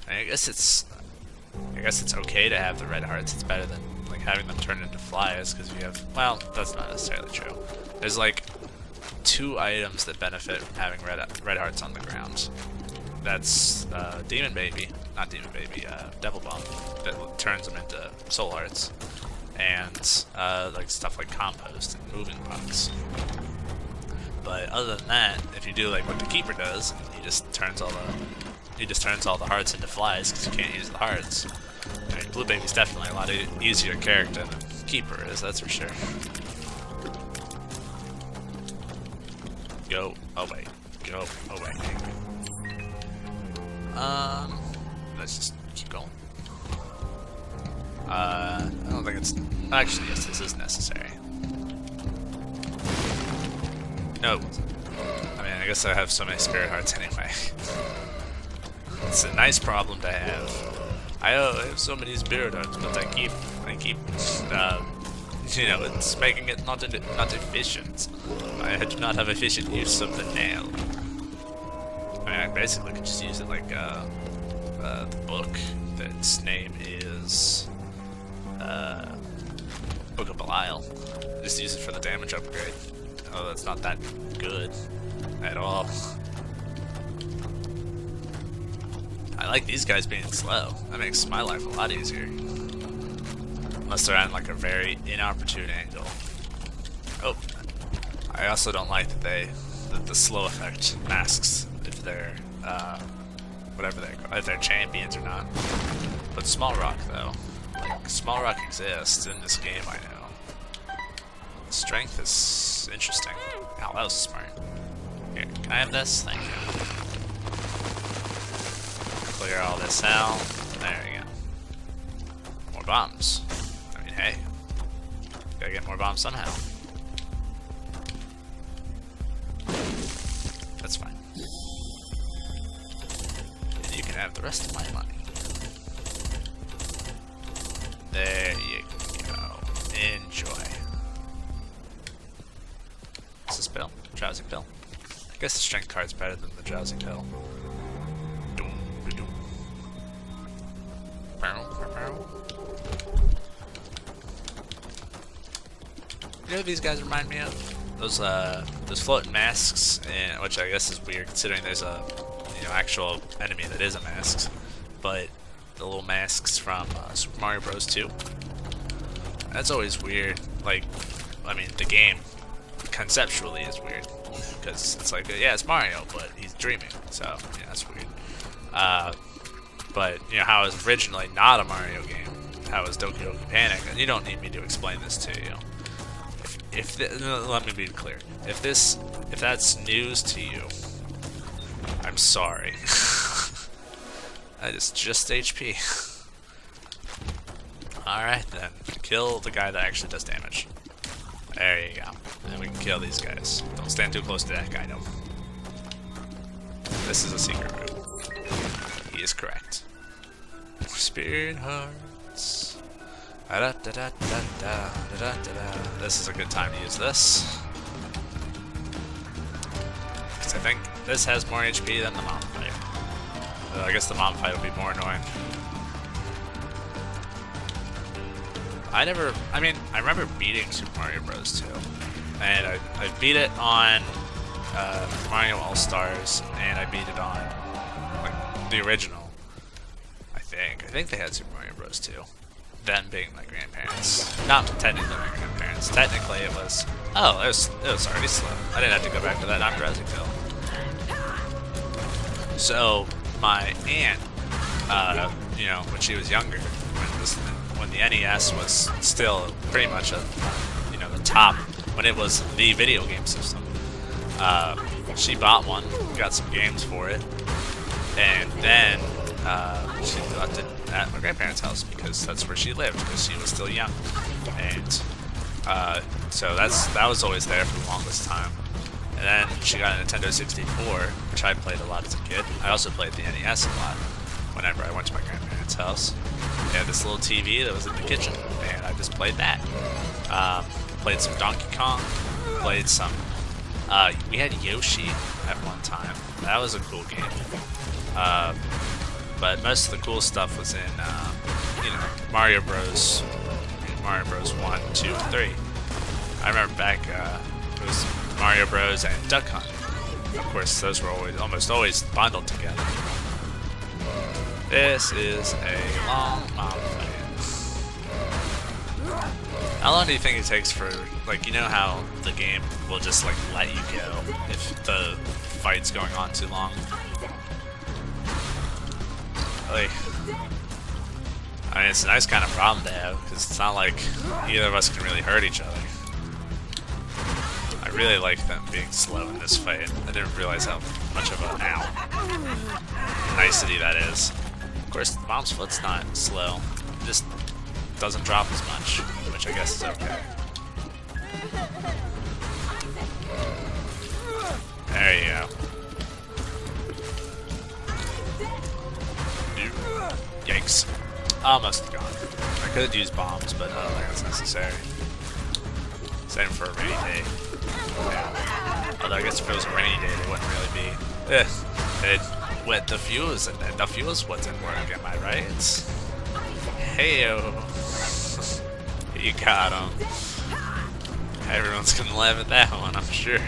I guess it's okay to have the red hearts. It's better than like having them turn into flies because you have. Well, that's not necessarily true. There's like 2 items that benefit from having red hearts on the ground. That's Demon Baby, not Demon Baby, Devil Bomb that turns them into soul hearts, and like stuff like Compost and Moving Box. But other than that, if you do like what the Keeper does, he just turns all he just turns all the hearts into flies because you can't use the hearts. I mean, Blue Baby's definitely a lot easier character than Keeper is, that's for sure. Go away. Go away. Let's just keep going. I don't think it's... Actually, yes, this is necessary. No. I mean, I guess I have so many spirit hearts anyway. It's a nice problem to have. I have so many spirit hearts, but I keep, you know, it's making it not efficient. I do not have efficient use of the nail. I mean, I basically could just use it like, the book that's name is, Book of Belial. Just use it for the damage upgrade. Oh, that's not that good at all. I like these guys being slow. That makes my life a lot easier. Unless they're at like a very inopportune angle. Oh, I also don't like that the slow effect masks if they're whatever if they're champions or not. But Small Rock though, like Small Rock exists in this game, I know. Strength is interesting. Ow, that was smart. Here, can I have this? Thank you. Clear all this out. There we go. More bombs. I mean, hey. Gotta get more bombs somehow. That's fine. And you can have the rest of my money. There you go. Enjoy. What's this pill? Drowsy pill. I guess the strength card's better than the drowsy pill. You know what these guys remind me of? Those floating masks, and which I guess is weird considering there's a actual enemy that is a mask. But the little masks from Super Mario Bros. 2. That's always weird. Like, I mean, the game conceptually is weird because it's like, yeah, it's Mario, but he's dreaming. So yeah, that's weird. But you know how it was originally not a Mario game. How it was Doki Doki Panic, and you don't need me to explain this to you. Let me be clear. If that's news to you, I'm sorry. That is just HP. Alright then, kill the guy that actually does damage. There you go. And we can kill these guys. Don't stand too close to that guy, no. This is a secret room. He is correct. Spirit hearts. This is a good time to use this. Because I think this has more HP than the mom fight. I guess the mom fight will be more annoying. I remember beating Super Mario Bros. 2. And I beat it on Mario All-Stars, and I beat it on like the original. I think they had Super Mario Bros. 2. Them being my grandparents. Not technically my grandparents. Technically it was... Oh, it was already slow. I didn't have to go back to that non-drowsy pill. So, my aunt, when she was younger, when the NES was still pretty much the top, when it was the video game system, she bought one, got some games for it, and then she left it at my grandparents' house because that's where she lived because she was still young, and so that was always there for the longest time. And then she got a Nintendo 64, which I played a lot as a kid. I also played the NES a lot whenever I went to my grandparents' house. They had this little TV that was in the kitchen, and I just played that. Played some Donkey Kong, played some... we had Yoshi at one time. That was a cool game. But most of the cool stuff was in, Mario Bros. Mario Bros. 1, 2, and 3. I remember back, it was Mario Bros. And Duck Hunt. Of course, those were almost always bundled together. This is a long mom fight. How long do you think it takes for, like, you know how the game will just, like, let you go if the fight's going on too long? Like, I mean, it's a nice kind of problem to have, because it's not like either of us can really hurt each other. I really like them being slow in this fight. I didn't realize how much of a nicety that is. Of course, the bomb's foot's not slow. It just doesn't drop as much, which I guess is okay. There you go. Yikes. Almost gone. I could have used bombs, but I don't think that's necessary. Same for a rainy day. Yeah. Although I guess if it was a rainy day, they wouldn't really be. It wet the fuse, and then the fuse wasn't working, am I right? Heyo. You got him. Everyone's gonna laugh at that one, I'm sure.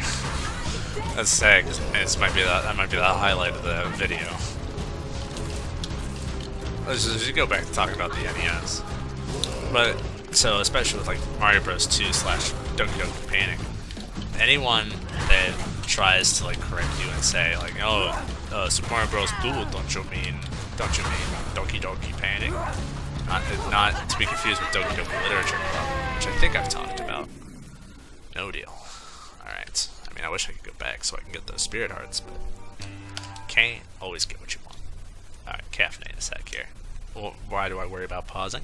That's sad, because that might be the highlight of the video. Let's just go back to talking about the NES. But, so, especially with like Mario Bros. 2 / Doki Doki Panic, anyone that tries to like correct you and say like, oh, Super Mario Bros. 2, don't you mean Doki Doki Panic? Not to be confused with Doki Doki Literature Club, which I think I've talked about. No deal. Alright. I mean, I wish I could go back so I can get those spirit hearts, but can't always get what you want. Alright, caffeinate a sec here. Well, why do I worry about pausing?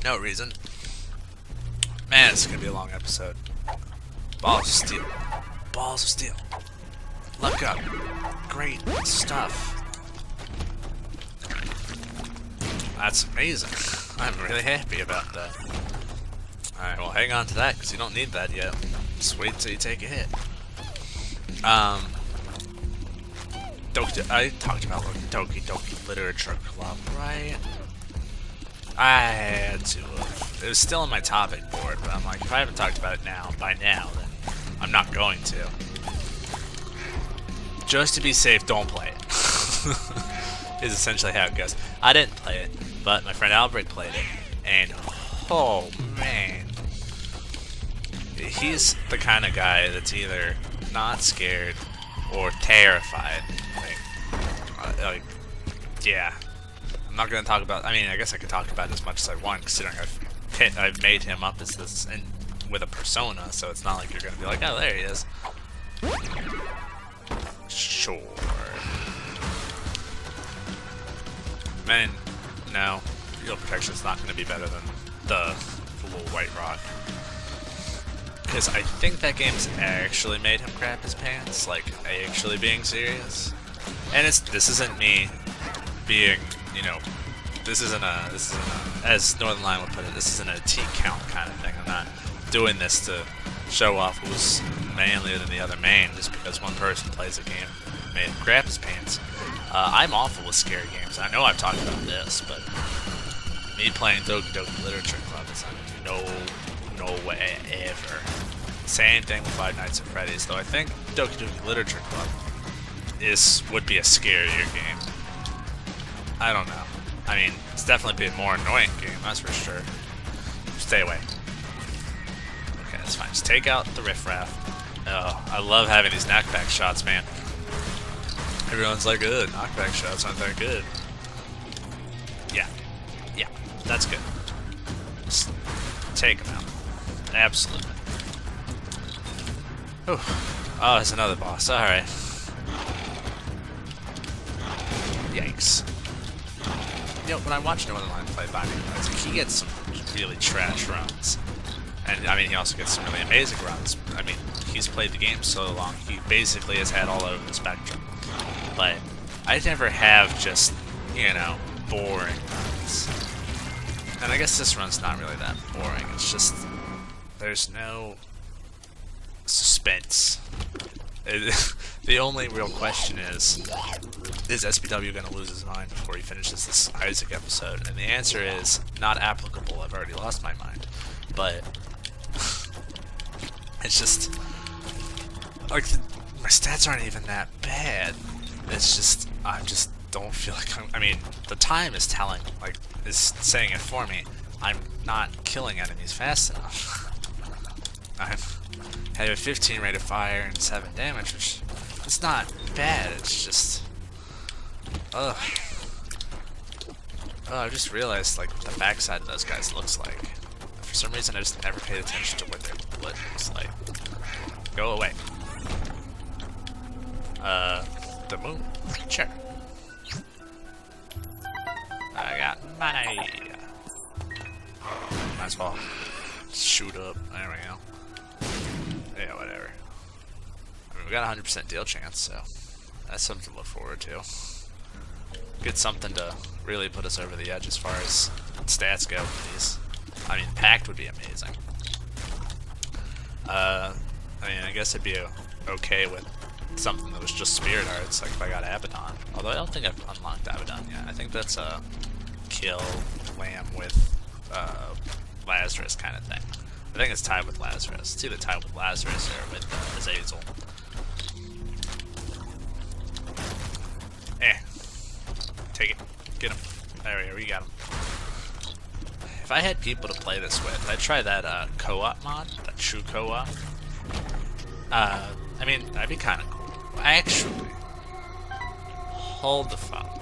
No reason. Man, it's gonna be a long episode. Balls of steel. Balls of steel. Look up. Great stuff. That's amazing. I'm really happy about that. Alright, well hang on to that, because you don't need that yet. Just wait until you take a hit. I talked about Doki Doki Literature Club, right? I had to have. It was still on my topic board, but I'm like, if I haven't talked about it by now, then I'm not going to. Just to be safe, don't play it. Is essentially how it goes. I didn't play it, but my friend Albert played it, and oh man, he's the kind of guy that's either not scared or terrified. Like, yeah. I'm not gonna talk about. I mean, I guess I could talk about it as much as I want, considering I've made him up as this with a persona, so it's not like you're gonna be like, oh, there he is. Sure. Man, no. Field protection's not gonna be better than the little white rock. Because I think that game's actually made him crap his pants, like actually being serious. And this isn't me being, you know, this isn't a, as Northern Line would put it, this isn't a T count kind of thing. I'm not doing this to show off who's manlier than the other man just because one person plays a game and made him crap his pants. I'm awful with scary games. I know I've talked about this, but me playing Doki Doki Literature Club is no way ever. Same thing with Five Nights at Freddy's, though I think Doki Doki Literature Club would be a scarier game. I don't know. I mean, it's definitely be a more annoying game, that's for sure. Stay away. Okay, that's fine. Just take out the riffraff. Oh, I love having these knockback shots, man. Everyone's like, ugh, knockback shots aren't that good. Yeah, that's good. Just take them out. Absolutely. Oh, there's another boss. Alright. Yikes. You know, when I watch Northern Line play Binding of Isaac, he gets some really trash runs. And, I mean, he also gets some really amazing runs. I mean, he's played the game so long, he basically has had all over the spectrum. But I never have just, you know, boring runs. And I guess this run's not really that boring. It's just, there's no suspense. The only real question is SPW going to lose his mind before he finishes this Isaac episode? And the answer is not applicable. I've already lost my mind. But it's just like my stats aren't even that bad. It's just I just don't feel like I mean, the time is telling, like, is saying it for me. I'm not killing enemies fast enough. I have a 15 rate of fire and 7 damage, which It's not bad, it's just... Ugh. Oh, I just realized, like, what the backside of those guys looks like. For some reason, I just never paid attention to what their butt looks like. Go away. The moon? Sure. I got money. Might as well shoot up. There we go. Yeah, whatever. I mean, we got a 100% deal chance, so that's something to look forward to. Get something to really put us over the edge as far as stats go for these. I mean, Pact would be amazing. I mean, I guess I'd be okay with something that was just Spirit Hearts, like if I got Abaddon. Although I don't think I've unlocked Abaddon yet. I think that's a kill Lamb with Lazarus kind of thing. I think it's tied with Lazarus. It's either tied with Lazarus or with Azazel. Take it. Get him. There we got him. If I had people to play this with, I'd try that co-op mod, that true co-op. I mean, that'd be kind of cool. Actually, hold the phone.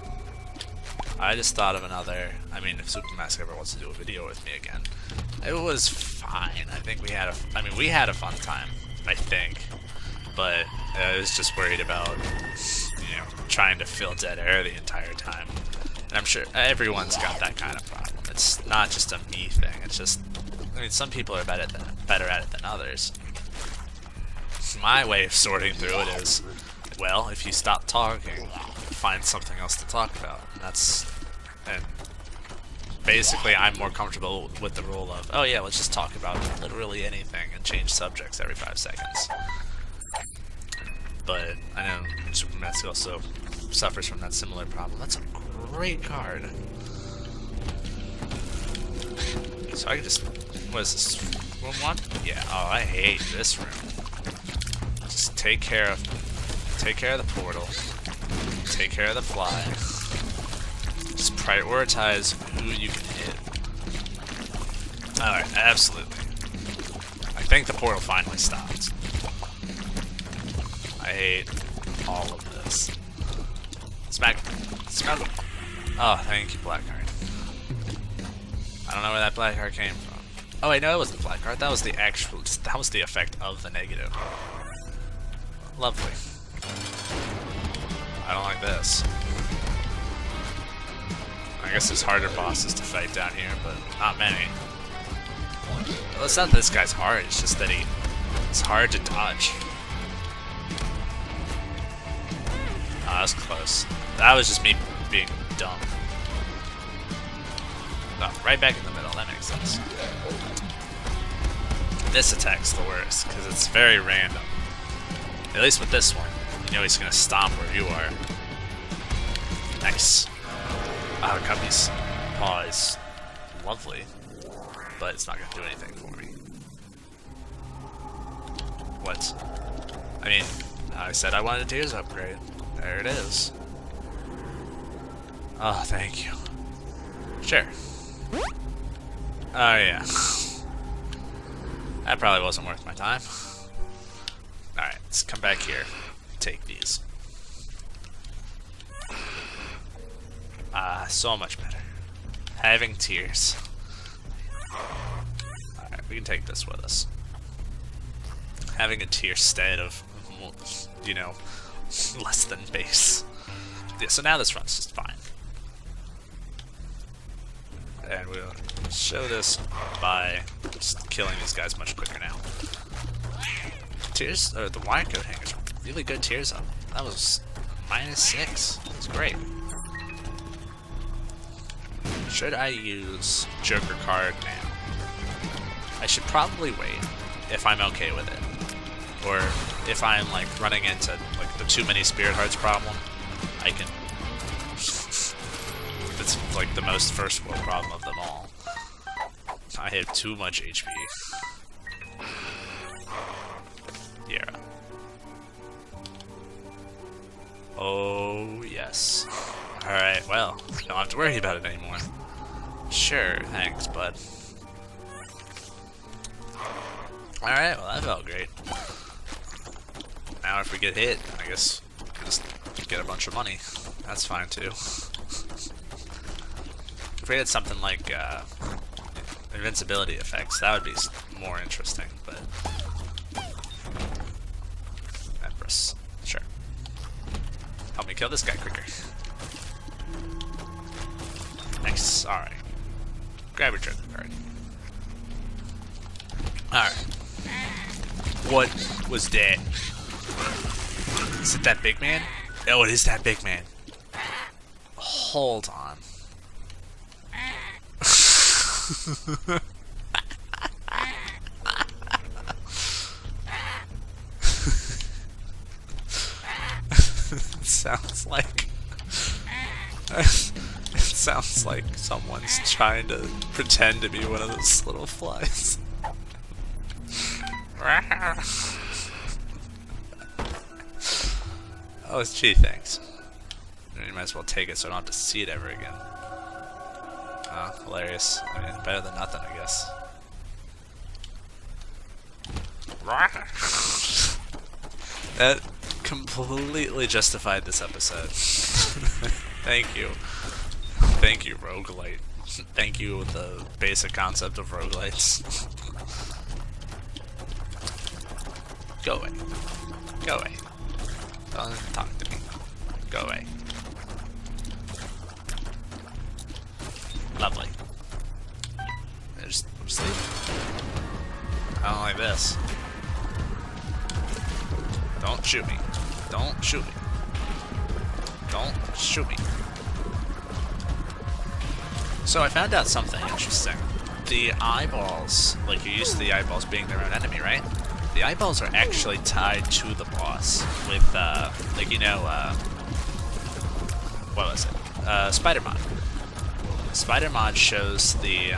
I just thought of another. I mean, if Supermask ever wants to do a video with me again, it was fine. I think we had a fun time. I think, but I was just worried about, trying to fill dead air the entire time. And I'm sure everyone's got that kind of problem. It's not just a me thing. It's just, I mean, some people are better at it than others. My way of sorting through it is, well, if you stop talking, find something else to talk about. And basically I'm more comfortable with the rule of, oh yeah, let's just talk about literally anything and change subjects every 5 seconds. But I know Supermask also suffers from that similar problem. That's a great card. So I can just, what is this, room 1? Yeah, oh, I hate this room. Just take care of the portal. Take care of the fly. Just prioritize who you can hit. Alright, absolutely. I think the portal finally stopped. I hate all of this. Smack him. Oh, thank you, black card. I don't know where that black card came from. Oh wait, no, it wasn't the black card. That was the actual, that was the effect of the negative. Lovely. I don't like this. I guess there's harder bosses to fight down here, but not many. Well, it's not that this guy's hard, it's just that it's hard to dodge. Oh, that was close. That was just me being dumb. Oh, right back in the middle, that makes sense. This attack's the worst, because it's very random. At least with this one. You know he's gonna stomp where you are. Nice. Oh, Cuppy's paw is lovely, but it's not gonna do anything for me. What? I mean, I said I wanted a Tears upgrade. There it is. Oh, thank you. Sure. Oh, yeah. That probably wasn't worth my time. Alright, let's come back here. Take these. So much better. Having tears. Alright, we can take this with us. Having a tear instead of, less than base. Yeah, so now this run's just fine. And we'll show this by just killing these guys much quicker now. Tears, or the wire coat hanger's really good tears up. That was -6. It's great. Should I use Joker card now? I should probably wait if I'm okay with it. Or if I'm like running into like the too many Spirit Hearts problem, I can. It's like the most first world problem of them all. I have too much HP. Yeah. Oh yes. Alright, well, don't have to worry about it anymore. Sure, thanks, bud. Alright, well that felt great. now if we get hit, I guess we just get a bunch of money. That's fine too. If we had something like invincibility effects, that would be more interesting, but Empress, sure. Help me kill this guy quicker. Nice, alright. Grab your joker card. Alright. What was that? Is it that big man? Oh, it is that big man. Hold on. It sounds like it sounds like someone's trying to pretend to be one of those little flies. Oh, it's gee, thanks. You might as well take it so I don't have to see it ever again. Oh, hilarious. I mean, better than nothing, I guess. That completely justified this episode. Thank you. Thank you, roguelite. Thank you with the basic concept of roguelites. Go away. Go away. Don't talk to me. Go away. Lovely. Just sleep. I don't like this. Don't shoot me. Don't shoot me. Don't shoot me. So I found out something interesting. The eyeballs, like you're used to the eyeballs being their own enemy, right? The eyeballs are actually tied to the boss with, like, you know, what was it? Spider Mod. Spider Mod shows the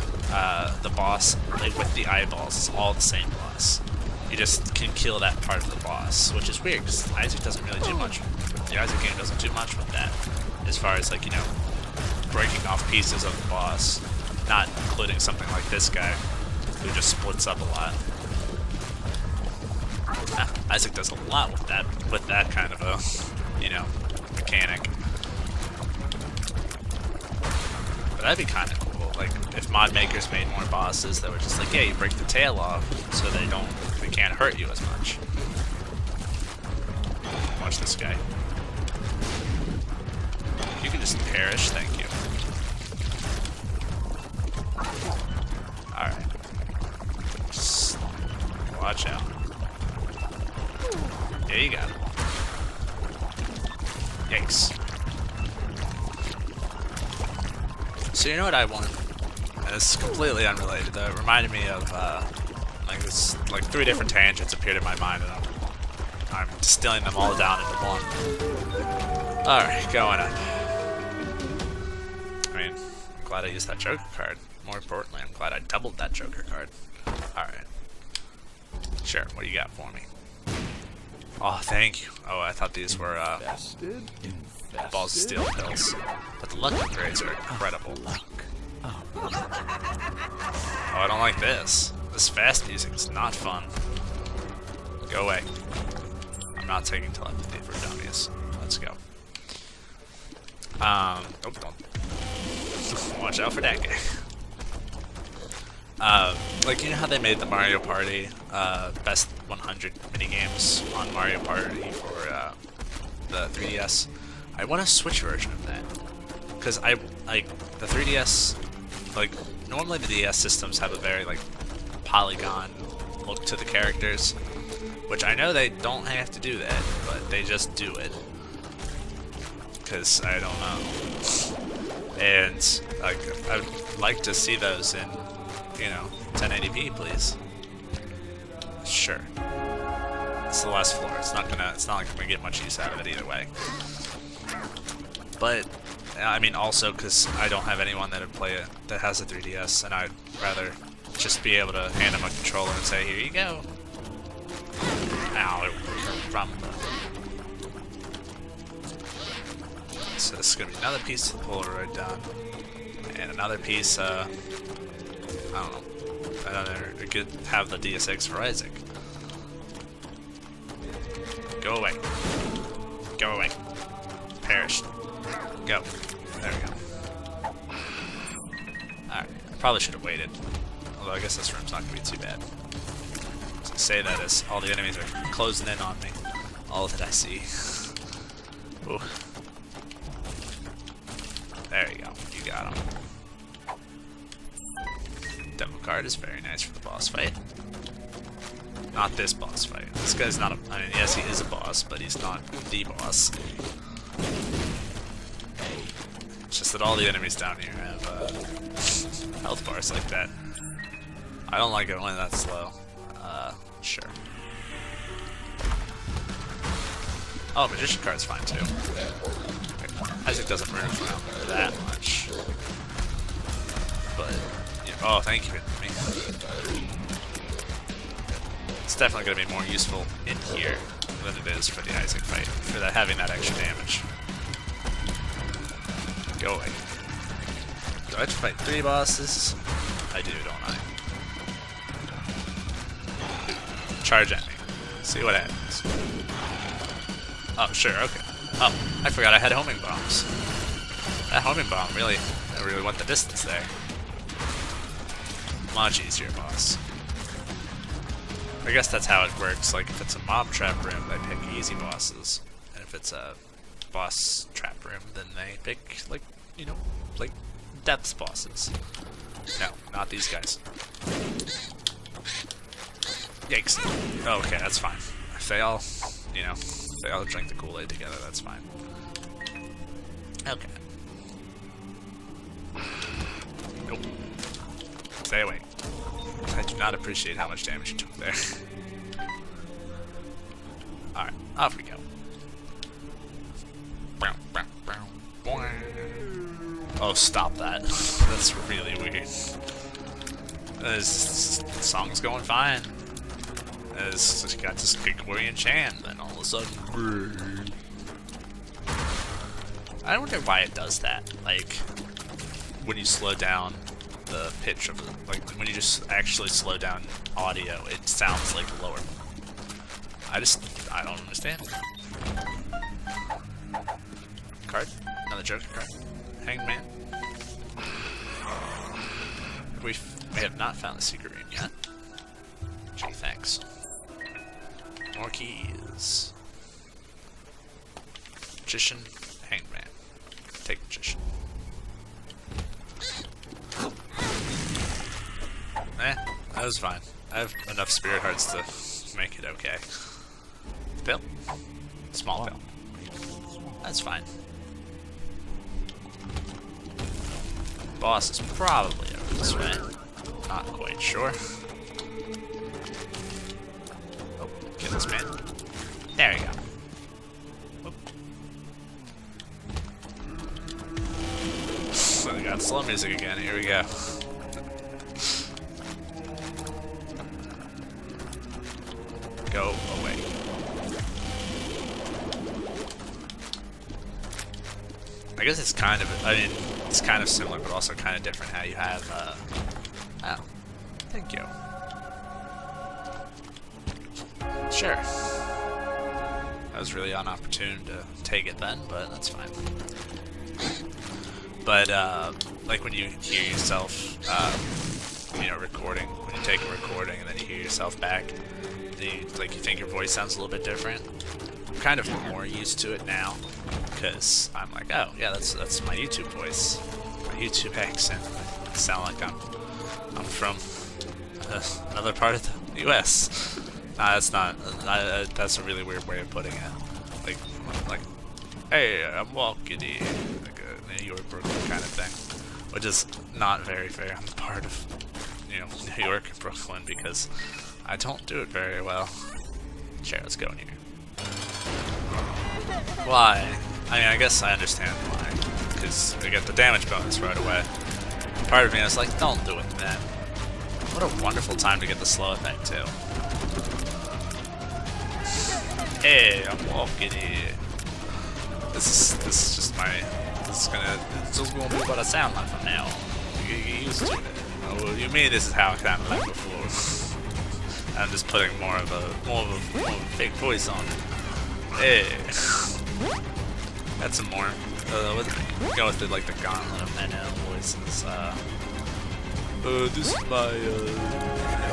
boss, like, with the eyeballs. It's all the same boss. You just can kill that part of the boss, which is weird, because Isaac doesn't really do much. The Isaac game doesn't do much with that, as far as, like, you know, breaking off pieces of the boss. Not including something like this guy, who just splits up a lot. Isaac does a lot with that kind of a, you know, mechanic. But that'd be kind of cool. Like if mod makers made more bosses that were just like, yeah, you break the tail off, so they can't hurt you as much. Watch this guy. You can just perish. Thank you. All right. Just watch out. Yeah, you got it. Yikes. So you know what I want? And it's completely unrelated though. It reminded me of like 3 different tangents appeared in my mind, and I'm distilling them all down into one. Alright, going up. I mean, I'm glad I used that Joker card. More importantly, I'm glad I doubled that Joker card. Alright. Sure, what do you got for me? Oh, thank you. Oh, I thought these were balls of steel pills. But the luck upgrades are incredible. Oh, I don't like this. This fast music is not fun. Go away. I'm not taking telepathy for dummies. Let's go. Oh, don't. Watch out for that guy. Like, you know how they made the Mario Party best 100 minigames on Mario Party for the 3DS? I want a Switch version of that. Because I like the 3DS, like normally the DS systems have a very like polygon look to the characters, which I know they don't have to do that, but they just do it. Because I don't know. And like I'd like to see those in, you know, 1080p, please. Sure. It's the last floor. It's not like I'm gonna get much use out of it either way. But I mean, also because I don't have anyone that would play it that has a 3DS, and I'd rather just be able to hand them a controller and say, "Here you go." Ow! From so this is gonna be another piece of the Polaroid done, and another piece. I don't know. I could have the DSX for Isaac. Go away. Go away. Perish. Go. There we go. Alright. I probably should have waited. Although I guess this room's not going to be too bad. So I say that as all the enemies are closing in on me. All that I see. Ooh. There you go. You got him. Demo card is very nice for the boss fight. Not this boss fight. This guy's not a... I mean, yes, he is a boss, but he's not the boss. It's just that all the enemies down here have health bars like that. I don't like it when that's slow. Sure. Oh, Magician card's fine too. Isaac doesn't move around that much. But, yeah. Oh, thank you. It's definitely going to be more useful in here than it is for the Isaac fight, for that having that extra damage. Go away. Do I have to fight 3 bosses? I do, don't I? Charge at me. See what happens. Oh, sure, okay. Oh, I forgot I had homing bombs. That homing bomb really went the distance there. Much easier, boss. I guess that's how it works. Like, if it's a mob trap room, they pick easy bosses. And if it's a boss trap room, then they pick, like, you know, like, depth bosses. No, not these guys. Yikes. Oh, okay, that's fine. If they all, you know, if they all drink the Kool-Aid together, that's fine. Okay. Nope. Stay away. I do not appreciate how much damage you took there. Alright, off we go. Oh, stop that. That's really weird. This song's going fine. It's got this Gregorian chant, then all of a sudden... I wonder why it does that. Like, when you slow down the pitch of it, like when you just actually slow down audio, it sounds like lower. I don't understand. Card? Another Joker card? Hanged Man? We have not found the secret room yet. Gee, thanks. More keys. Magician, Hanged Man. Take Magician. That was fine. I have enough spirit hearts to make it okay. Pill? Small pill. That's fine. Boss is probably over this way. Not quite sure. Oh, get this man. There you go. Whoop. So we got slow music again. Here we go. Go away. I guess it's kind of, I mean, it's kind of similar, but also kind of different how you have, oh, thank you. Sure. That was really inopportune to take it then, but that's fine. But, like when you hear yourself, you know, recording, when you take a recording and then you hear yourself back, you think your voice sounds a little bit different. I'm kind of more used to it now, because I'm like, oh yeah, that's my YouTube voice, my YouTube accent. I sound like I'm from another part of the U.S. Nah, that's not. That's a really weird way of putting it. Like, hey, I'm walking here, like a New York, Brooklyn kind of thing, which is not very fair on the part of, you know, New York and Brooklyn, because I don't do it very well. Sure, let's go in here. Why? I mean, I guess I understand why. Because I get the damage bonus right away. Part of me is like, don't do it, man. What a wonderful time to get the slow effect, too. Hey, I'm walking here. This is just my... It's just gonna be what I sound like from now on. You get used to it. Oh, you mean this is how I sounded like before? I'm just putting more of a fake voice on it. Hey. Got some more. Let's go with like the gauntlet of Menno voices. This is my,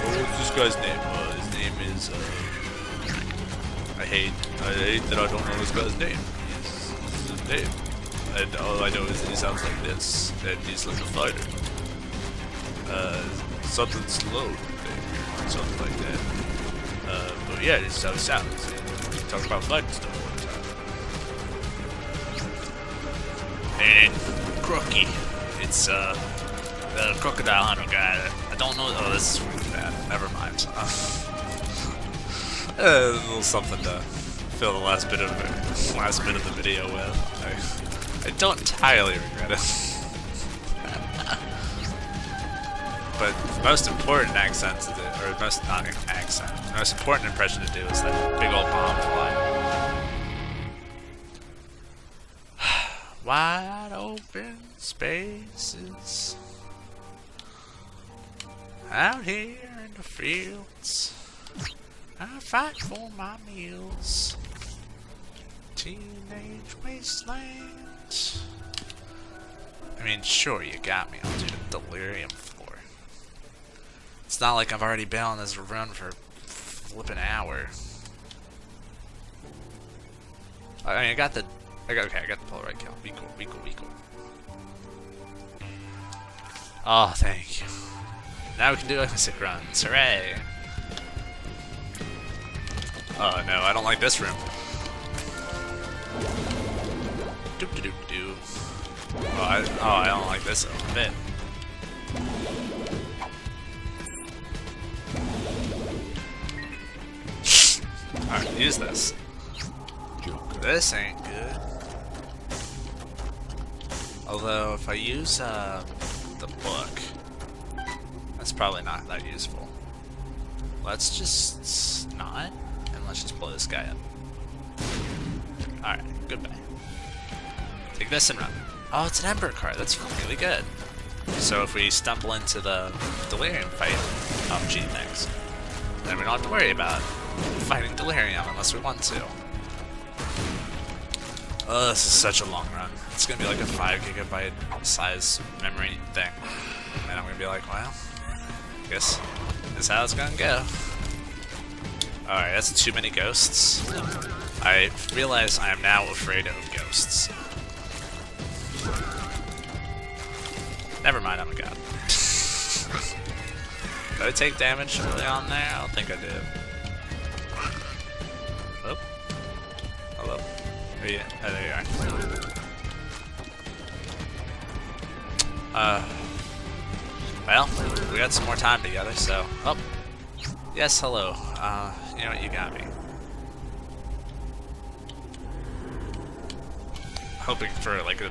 what's this guy's name? His name is, I hate that I don't know this guy's name. This is his name. And all I know is that he sounds like this, and he's like a fighter. Something slow, maybe, something like that. But yeah, this is how it sounds. We talk about fighting stuff all the time. And Crookie, it's the crocodile hunter guy. I don't know. Oh, this is really bad. Never mind. A little something to fill the last bit of the video with. I don't entirely regret it. But the most important accent to do, or most not accent, the most important impression to do is that big old palm fly. Wide open spaces out here in the fields. I fight for my meals. Teenage wasteland. I mean, sure, you got me. I'll do the delirium floor. It's not like I've already been on this run for flipping an hour. I mean, I got the Polaroid kill. Be cool, be cool, be cool. Oh, thank you. Now we can do sick runs. Hooray! Oh no, I don't like this room. Doop doop doop doop. Oh, I don't like this a bit. Alright, use this. This ain't good. Although, if I use the book, that's probably not that useful. Let's just not, and let's just blow this guy up. Alright, goodbye. Take this and run. Oh, it's an Ember card. That's really good. So if we stumble into the Delirium fight, G next, then we don't have to worry about fighting Delirium unless we want to. Oh, this is such a long run. It's gonna be like a 5 GB size memory thing. And I'm gonna be like, well, I guess this is how it's gonna go. Alright, that's too many ghosts. I realize I am now afraid of ghosts. Never mind, I'm a god. Did I take damage early on there? I don't think I did. Oh. Hello. Oh, yeah. Oh, there you are. Well, we got some more time together, so... Oh. Yes, hello. You know what? You got me. Hoping for, like, a...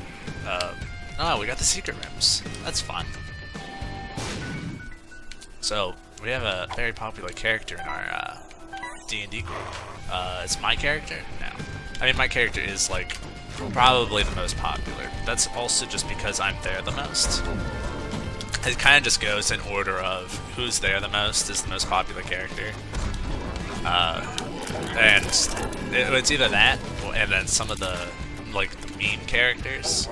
oh, we got the secret rooms. That's fun. So, we have a very popular character in our D&D group. It's my character? No. I mean, my character is, like, probably the most popular. That's also just because I'm there the most. It kind of just goes in order of who's there the most is the most popular character. And it's either that, and then some of the, like, the mean characters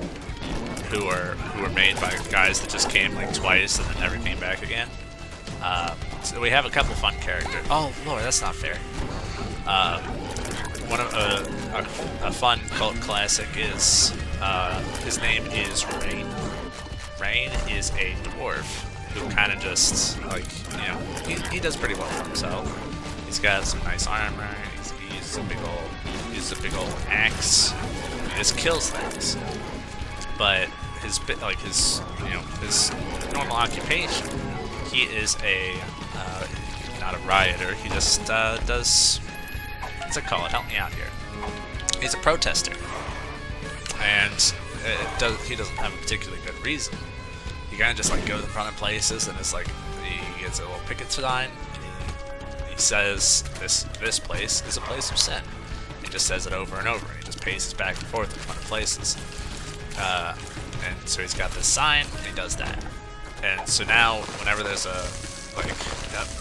who are made by guys that just came like twice and then never came back again. So we have a couple fun characters. Oh lord, that's not fair. One of a fun cult classic is his name is Rain. Rain is a dwarf who kind of just like, you know, he does pretty well for himself. He's got some nice armor. He uses a big old axe. He just kills things. But his normal occupation, he is a not a rioter. He just does, what's it called? Help me out here. He's a protester, and he doesn't have a particularly good reason. He kind of just like goes in front of places, and it's like he gets a little picket sign. He says this place is a place of sin. He just says it over and over. He just paces back and forth in front of places. And so he's got this sign, and he does that. And so now, whenever there's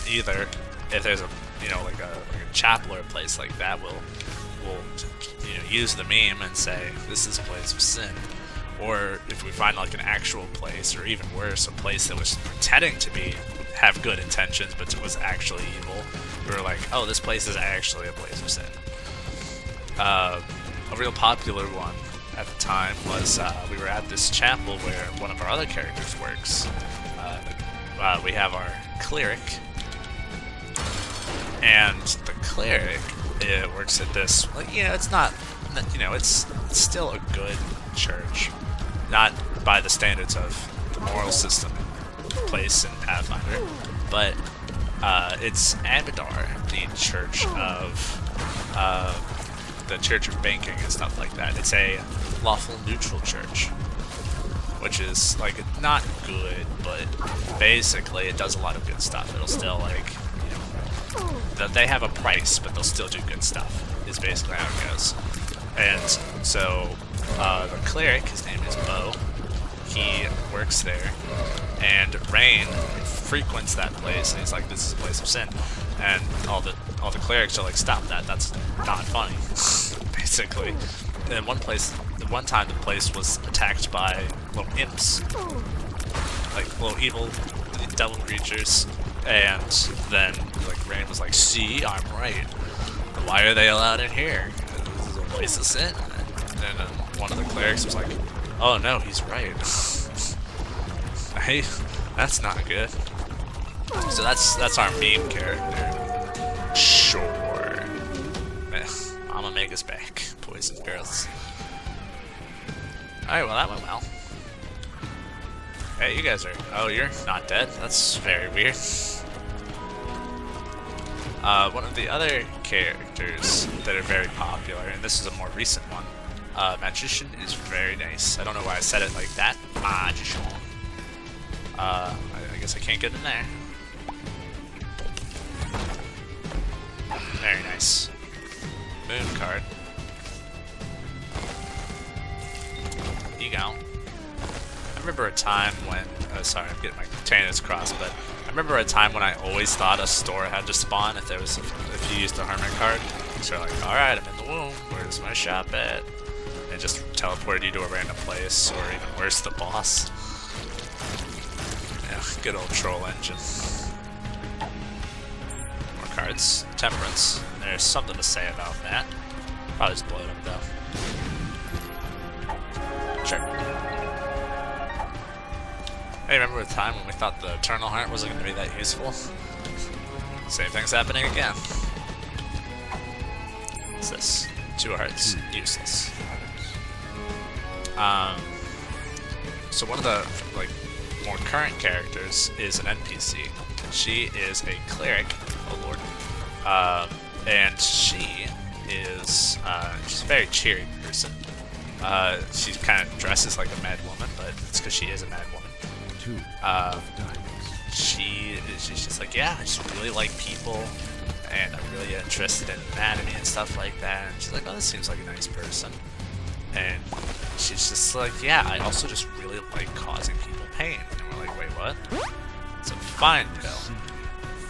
either if there's a, like a chapel or a place like that, we'll we'll use the meme and say this is a place of sin. Or if we find like an actual place, or even worse, a place that was pretending to have good intentions but it was actually evil, we were like, oh, this place is actually a place of sin. A real popular one at the time was we were at this chapel where one of our other characters works. We have our cleric, and the cleric works at this. It's not, it's still a good church, not by the standards of the moral system in place in Pathfinder, but it's Abadar, the church of the Church of Banking and stuff like that. It's a lawful neutral church, which is like not good, but basically it does a lot of good stuff. It'll still they have a price, but they'll still do good stuff, is basically how it goes. And so the cleric, his name is Bo, he works there, and Rain frequents that place, and he's like, this is a place of sin. And all the clerics are like, stop that, that's not funny, basically. And one time the place was attacked by little imps, like little evil devil creatures, and then like Rain was like, see, I'm right. Why are they allowed in here? This is a place of sin. And then one of the clerics was like, oh no, he's right. Hey, that's not good. So that's our meme character. Sure. I'ma make us back, boys and girls. Alright, well that went well. Hey, you guys are... Oh, you're not dead? That's very weird. One of the other characters that are very popular, and this is a more recent one, Magician, is very nice. I don't know why I said it like that. Magician. I guess I can't get in there. Very nice. Moon card. Weeagh. I remember a time when, sorry, I'm getting my antennas crossed, but I remember a time when I always thought a store had to spawn if you used a hermit card. So you're like, alright, I'm in the womb, where's my shop at? And just teleported you to a random place, or even worse, the boss. Yeah, good old troll engine. More cards. Temperance. There's something to say about that. Probably just blow it up though. Sure. Hey, remember a time when we thought the Eternal Heart wasn't going to be that useful? Same thing's happening again. What's this? 2 hearts. Useless. So one of the more current characters is an NPC. She is a cleric. Oh lord. And she is she's a very cheery person. She kind of dresses like a mad woman, but it's because she is a mad woman. She's just like, yeah, I just really like people, and I'm really interested in anatomy and stuff like that. And she's like, oh, this seems like a nice person. And she's just like, yeah, I also just really like causing people pain. And we're like, wait, what? So fine, Bill.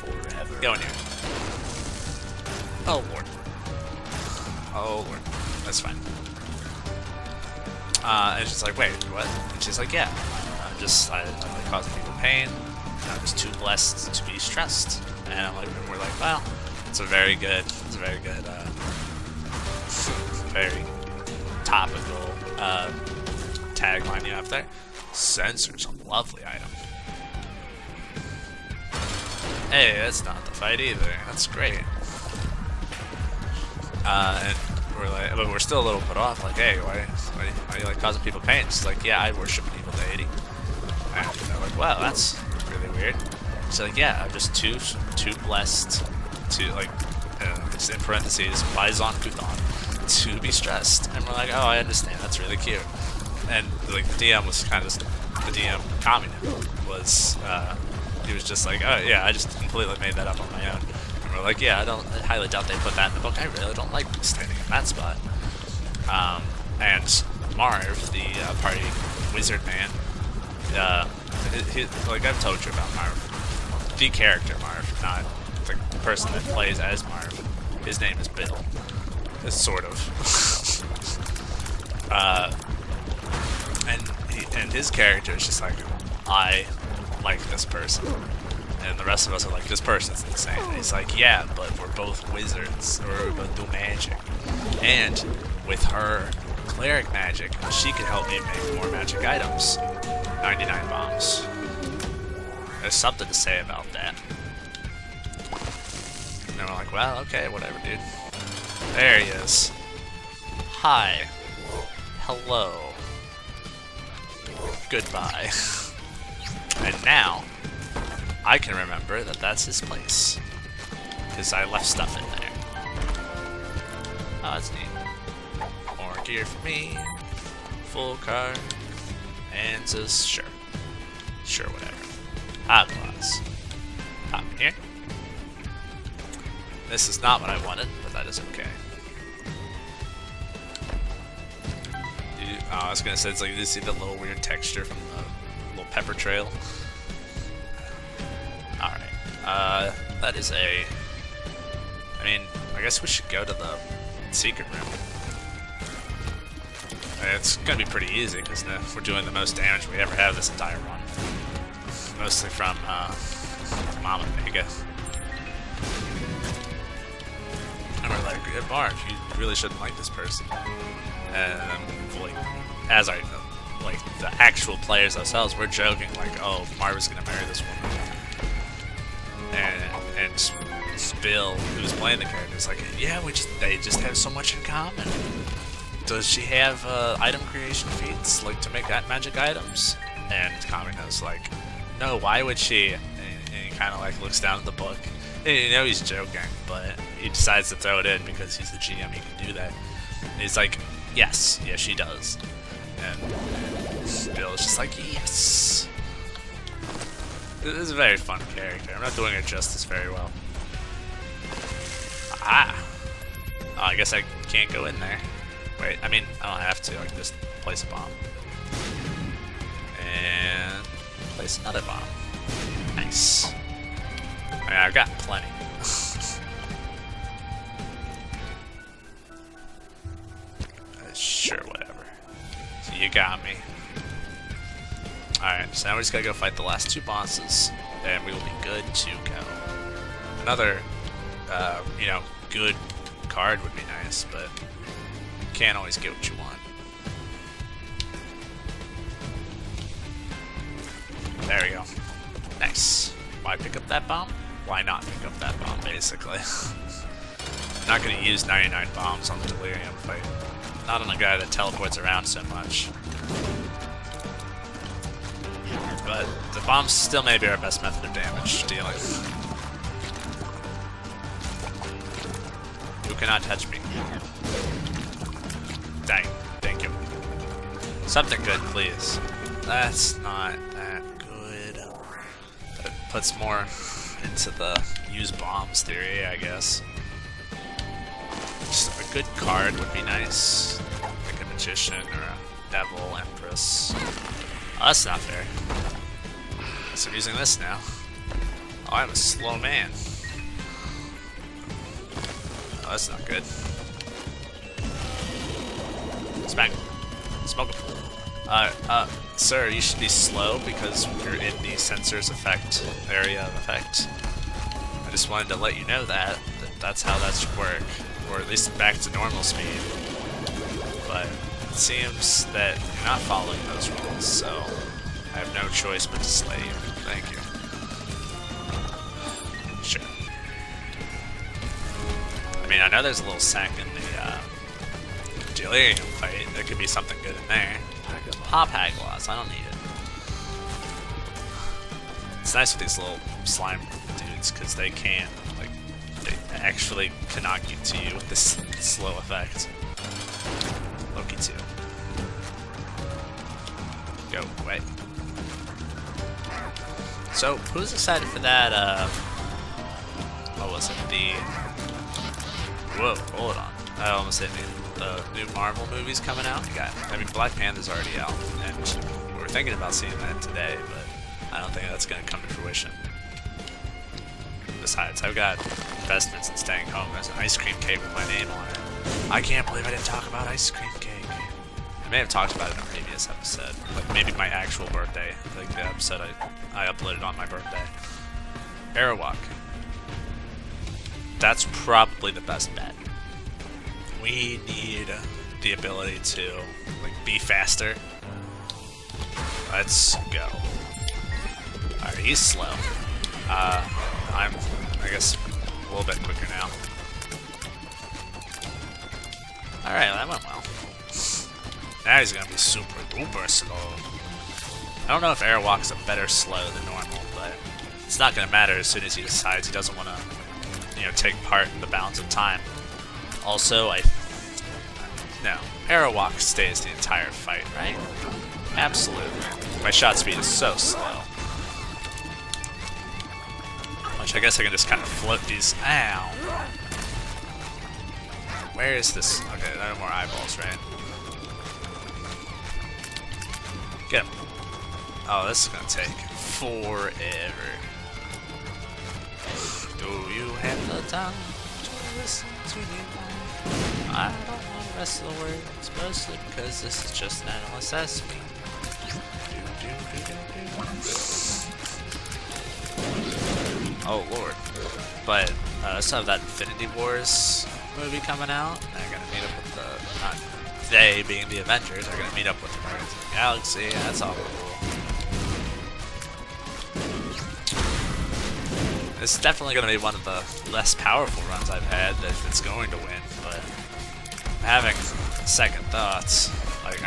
Forever. Go in here. Oh lord. Oh lord. That's fine. And she's like, wait, what? And she's like, yeah, I like causing people pain. I'm just too blessed to be stressed. And we're like, well, it's a very good, very topical tagline you have there. Censor's a lovely item. Hey, that's not the fight either. That's great. And we're like, but we're still a little put off. Like, hey, why are you like causing people pain? She's like, yeah, I worship an evil deity. And they're like, wow, that's really weird. She's like, yeah, I'm just too blessed to just in parentheses, Bison Kuthon, to be stressed. And we're like, oh, I understand. That's really cute. And like the DM was kind of the DM commented was he was just like, oh yeah, I just completely made that up on my own. And we're like, yeah, I highly doubt they put that in the book. I really don't like standing in that spot. And Marv, the party wizard man, like I've told you about Marv, the character Marv, not the person that plays as Marv. His name is Bill. sort of. And his character is just like, I like this person, and the rest of us are like, this person's insane. And he's like, yeah, but we're both wizards, or we both do magic, and with her cleric magic, she could help me make more magic items. 99 bombs. There's something to say about that. And we're like, well, okay, whatever, dude. There he is. Hi. Hello. Goodbye. And now, I can remember that that's his place. Because I left stuff in there. Oh, that's neat. More gear for me. Full card. And says, sure. Sure, whatever. Hourglass. Pop in here. This is not what I wanted, but that is okay. I was gonna say, it's like, you see the little weird texture from the little pepper trail. Alright. That is a... I mean, I guess we should go to the secret room. It's gonna be pretty easy, because we're doing the most damage we ever have this entire run. Mostly from, Mama Weeagh. And we're like, hey, Mark, you really shouldn't like this person. And like, as I know, like the actual players ourselves, we're joking like, oh, Marva's gonna marry this woman. And Bill, who's playing the character, is like, yeah, they just have so much in common. Does she have item creation feats, like to make magic items? And Kamino's like, no, why would she? And he kind of like looks down at the book. And you know he's joking, but he decides to throw it in because he's the GM, he can do that. And he's like, yes, she does. And Bill's just like, yes. This is a very fun character. I'm not doing her justice very well. Ah. Oh, I guess I can't go in there. Wait, I mean, I don't have to. I can just place a bomb. And place another bomb. Nice. I mean, I've got plenty. Sure, whatever. You got me. Alright, so now we just gotta go fight the last two bosses, and we will be good to go. Another, you know, good card would be nice, but you can't always get what you want. There we go. Nice. Why pick up that bomb? Why not pick up that bomb, basically? I'm not gonna use 99 bombs on the Delirium fight. Not on a guy that teleports around so much. But the bombs still may be our best method of damage dealing. You cannot touch me. Dang, thank you. Something good, please. That's not that good. That puts more into the use bombs theory, I guess. Just a good card would be nice. Like a magician or a devil, empress. Oh, that's not fair. So I'm using this now. Oh, I'm a slow man. Oh, that's not good. Smack. Smoke him. Sir, you should be slow because you're in the sensor's effect area of effect. I just wanted to let you know that's how that should work. Or at least back to normal speed. But it seems that you're not following those rules, so I have no choice but to slay you. Thank you. Sure. I mean, I know there's a little sack in the Delirium fight. There could be something good in there. Pop Hagglaws, I don't need it. It's nice with these little slime dudes, because they can, like, they actually can knock you to you with this slow effect. Loki 2. Go away. So, who's excited for that, what was it, whoa, hold on. I almost hit me. The new Marvel movies coming out. I mean, Black Panther's already out, and we were thinking about seeing that today, but I don't think that's going to come to fruition. Besides, I've got investments in staying home. There's an ice cream cake with my name on it. I can't believe I didn't talk about ice cream cake. I may have talked about it in a previous episode, like maybe my actual birthday, like the episode I uploaded on my birthday. Airwalk. That's probably the best bet. We need the ability to like be faster. Let's go. Alright, he's slow. I'm, I guess, a little bit quicker now. Alright, that went well. Now he's gonna be super duper slow. I don't know if Airwalk's a better slow than normal, but it's not gonna matter as soon as he decides he doesn't want to, you know, take part in the balance of time. Also, no, Airwalk stays the entire fight, right? Absolutely. My shot speed is so slow. Which I guess I can just kind of float these. Ow. Where is this? Okay, no more eyeballs, right? Get him. Oh, this is gonna take forever. Do you have the time to listen to me? I don't want the rest of the words, mostly because this is just an analyst asks me. Oh lord. But so that Infinity Wars movie coming out. They're gonna meet up with the, not they being the Avengers, are gonna meet up with the Guardians of the Galaxy. That's all cool. This is definitely gonna be one of the less powerful runs I've had if it's going to win, but I'm having second thoughts. Like,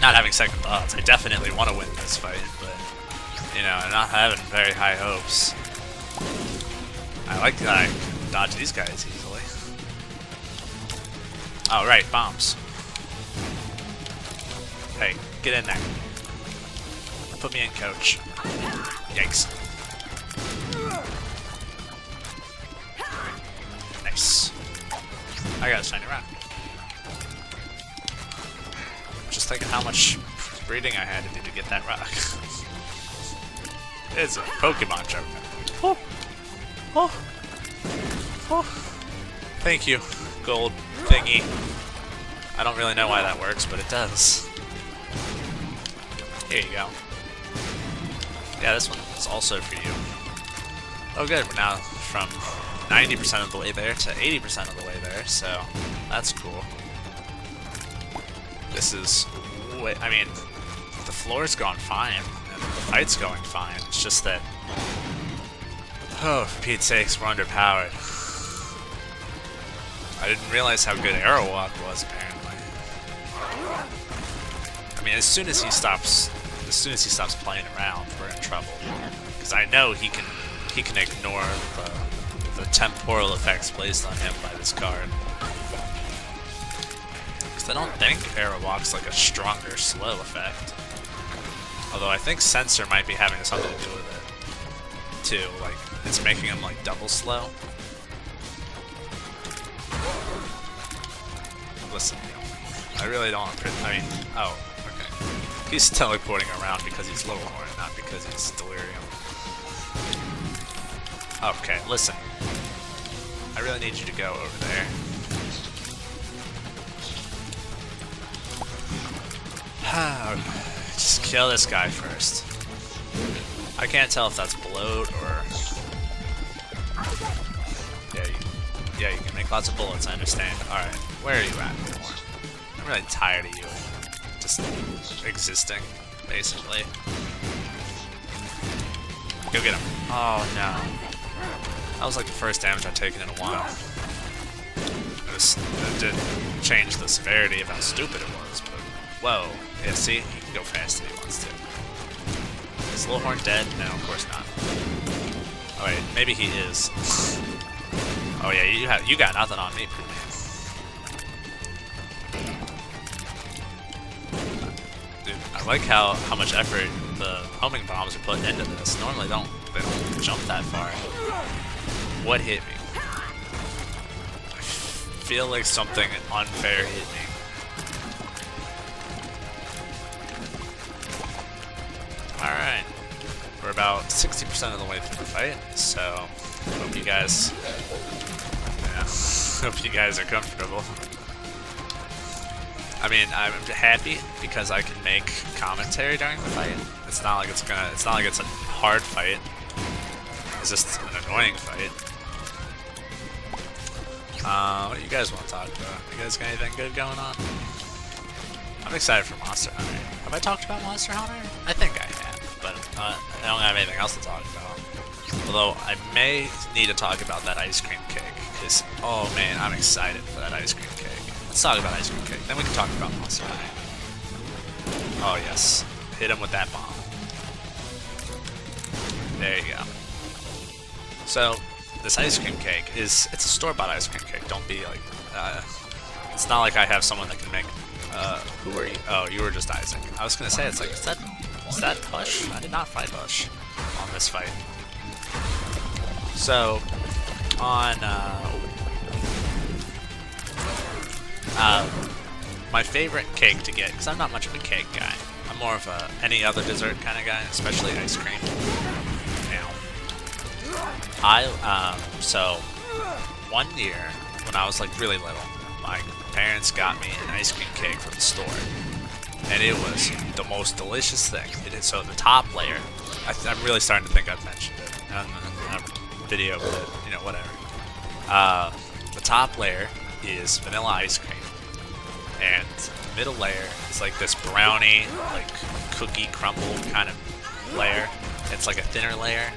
not having second thoughts. I definitely want to win this fight, but you know, I'm not having very high hopes. I like that I can dodge these guys easily. Oh, right, bombs. Hey, get in there. Put me in, coach. Yikes. Nice. I got a shiny rock. Just thinking how much breeding I had to do to get that rock. It's a Pokemon joke. Oh. Oh. Oh. Thank you, gold thingy. I don't really know why that works, but it does. Here you go. Yeah, this one is also for you. Oh good, we're now from 90% of the way there to 80% of the way there, so that's cool. This is way, I mean, the floor's gone fine, and the fight's going fine. It's just that, oh, for Pete's sakes, we're underpowered. I didn't realize how good Airwalk was, apparently. I mean, as soon as he stops playing around, we're in trouble. Because I know he can ignore the temporal effects placed on him by this card. Because I don't think Airwalk's like a stronger slow effect. Although I think Sensor might be having something to do with it too. Like, it's making him like double slow. Listen, I really don't. I mean, oh, okay. He's teleporting around because he's Lowerhorn, not because he's Delirium. Okay, listen. I really need you to go over there. Just kill this guy first. I can't tell if that's bloat or... Yeah, you can make lots of bullets, I understand. Alright, where are you at, Lowerhorn? I'm really tired of you just existing, basically. Go get him. Oh no. That was like the first damage I've taken in a while. It did change the severity of how stupid it was, but whoa. Yeah, see? He can go fast if he wants to. Is Lowerhorn dead? No, of course not. Oh wait, maybe he is. Oh yeah, you got nothing on me, man. Dude, I like how much effort the homing bombs are putting into this. Normally they don't jump that far. What hit me? I feel like something unfair hit me. Alright. We're about 60% of the way through the fight, so hope you guys... Yeah. Hope you guys are comfortable. I mean, I'm happy because I can make commentary during the fight. It's not like it's a hard fight. It's just an annoying fight. What do you guys want to talk about? You guys got anything good going on? I'm excited for Monster Hunter. Have I talked about Monster Hunter? I think I have, but I don't have anything else to talk about. Although I may need to talk about that ice cream cake, because oh man, I'm excited for that ice cream cake. Let's talk about ice cream cake, then we can talk about Monster Hunter. Oh yes, hit him with that bomb. There you go. So, this ice cream cake it's a store-bought ice cream cake. Don't be like, it's not like I have someone that can make, who are you? Oh, you were just Issac. I was gonna say, it's like, is that Push? I did not fight Push on this fight. So, on, my favorite cake to get, because I'm not much of a cake guy. I'm more of a any other dessert kind of guy, especially ice cream. So one year when I was like really little, my parents got me an ice cream cake from the store, and it was the most delicious thing. So the top layer, I'm really starting to think I've mentioned it on a video, but you know, whatever. The top layer is vanilla ice cream, and the middle layer is like this brownie, like cookie crumble kind of layer. It's like a thinner layer.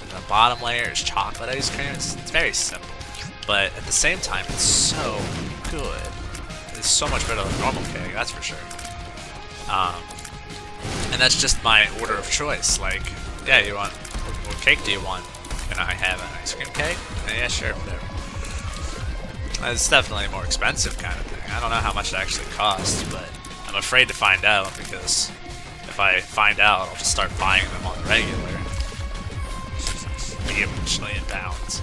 The bottom layer is chocolate ice cream. It's very simple, but at the same time, it's so good. It's so much better than normal cake, that's for sure. And that's just my order of choice. Like, yeah, you want what cake do you want? Can I have an ice cream cake? Yeah, sure, whatever. It's definitely a more expensive kind of thing. I don't know how much it actually costs, but I'm afraid to find out because if I find out, I'll just start buying them on the regular. Be emotionally imbalanced.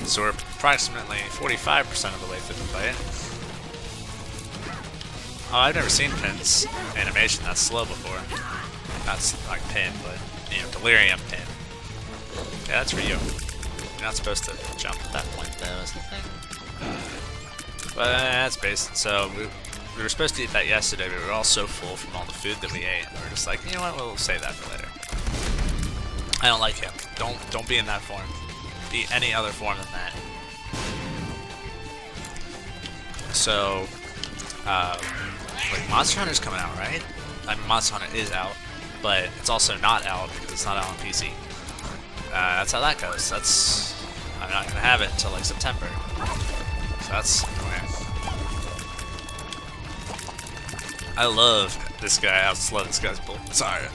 So we're approximately 45% of the way through the fight. Oh, I've never seen Pin's animation that slow before. Not like Pin, but you know, Delirium Pin. Yeah, that's for you. You're not supposed to jump at that point, though, is the thing. But that's based. So we were supposed to eat that yesterday, but we were all so full from all the food that we ate. We were just like, you know what? We'll save that for later. I don't like him. Don't be in that form. Be any other form than that. So, like Monster Hunter's coming out, right? I mean, Monster Hunter is out, but it's also not out because it's not out on PC. That's how that goes. I'm not gonna have it until like September. So that's annoying. I love this guy. I just love this guy's bullet. Sorry.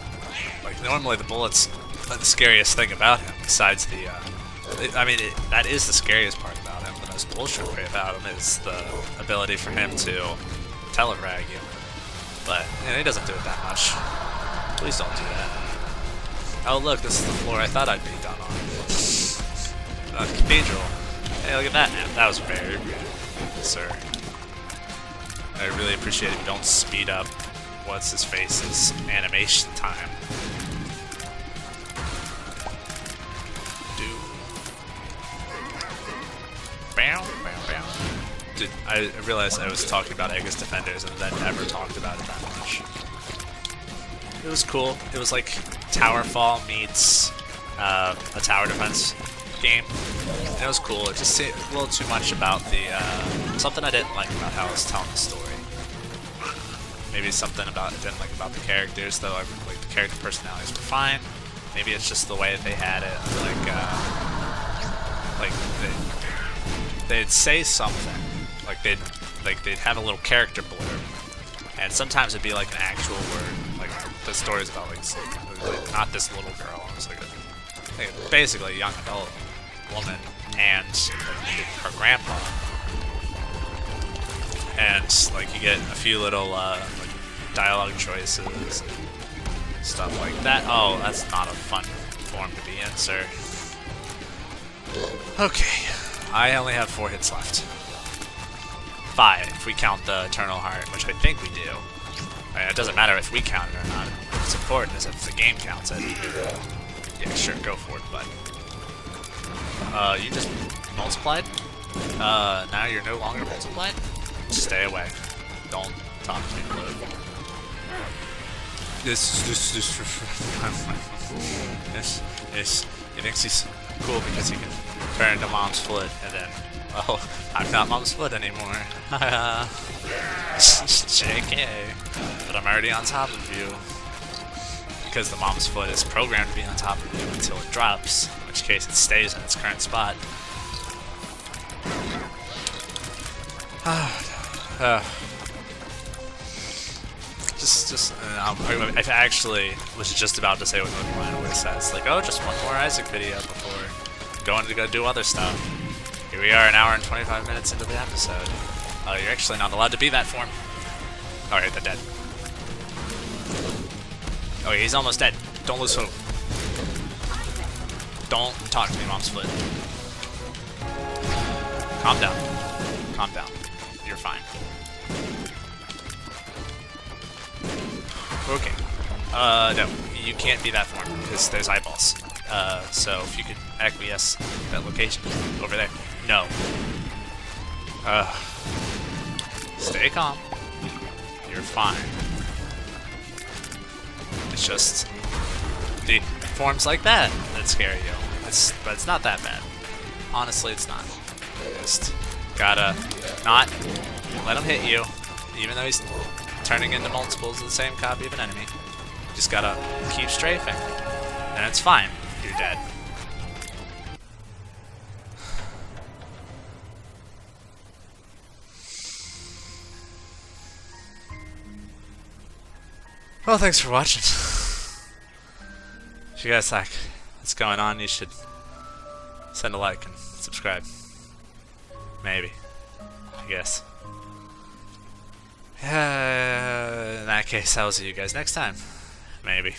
Like normally the bullets. The scariest thing about him, besides the, that is the scariest part about him. The most bullshit way about him is the ability for him to telegraph you. But, you know, he doesn't do it that much. Please don't do that. Oh look, this is the floor I thought I'd be done on. Cathedral. Hey, look at that map. That was very rude, sir. I really appreciate it if you don't speed up what's-his-face's animation time. Dude, I realized I was talking about Aegis Defenders and then never talked about it that much. It was cool. It was like Towerfall meets a tower defense game. And it was cool. It just seemed a little too much about the something I didn't like about how I was telling the story. Maybe something I didn't like about the characters, though. Like the character personalities were fine. Maybe it's just the way that they had it. They'd say something, like they'd have a little character blurb, and sometimes it'd be like an actual word, like the story's about like not this little girl. It was like basically a young adult woman and her grandpa, and like you get a few little like dialogue choices and stuff like that. Oh, that's not a fun form to be in, sir. Okay. I only have 4 hits left. 5, if we count the Eternal Heart, which I think we do. I mean, it doesn't matter if we count it or not. What's important is if the game counts it. Yeah, sure, go for it, bud. You just multiplied? Now you're no longer multiplied? Stay away. Don't talk to me, Blue. This, he thinks he's cool because he can turn into Mom's foot, and then, well, I'm not Mom's foot anymore. JK. But I'm already on top of you. Because the Mom's foot is programmed to be on top of you until it drops, in which case it stays in its current spot. I actually was just about to say what Ryan always says, like, oh, just one more Isaac video before going to go do other stuff. Here we are, an hour and 25 minutes into the episode. You're actually not allowed to be that form. Alright, they're dead. Oh, he's almost dead. Don't lose hope. Don't talk to me, Mom's foot. Calm down. Calm down. You're fine. Okay. No. You can't be that form, because there's eyeballs. So if you could acquiesce that location over there. No. Stay calm. You're fine. It's just the forms like that scare you. But it's not that bad. Honestly, it's not. Just gotta not let him hit you, even though he's turning into multiples of the same copy of an enemy. Just gotta keep strafing, and it's fine. You're dead. Well, thanks for watching. If you guys like what's going on, you should send a like and subscribe. Maybe. I guess. In that case, I'll see you guys next time. Maybe.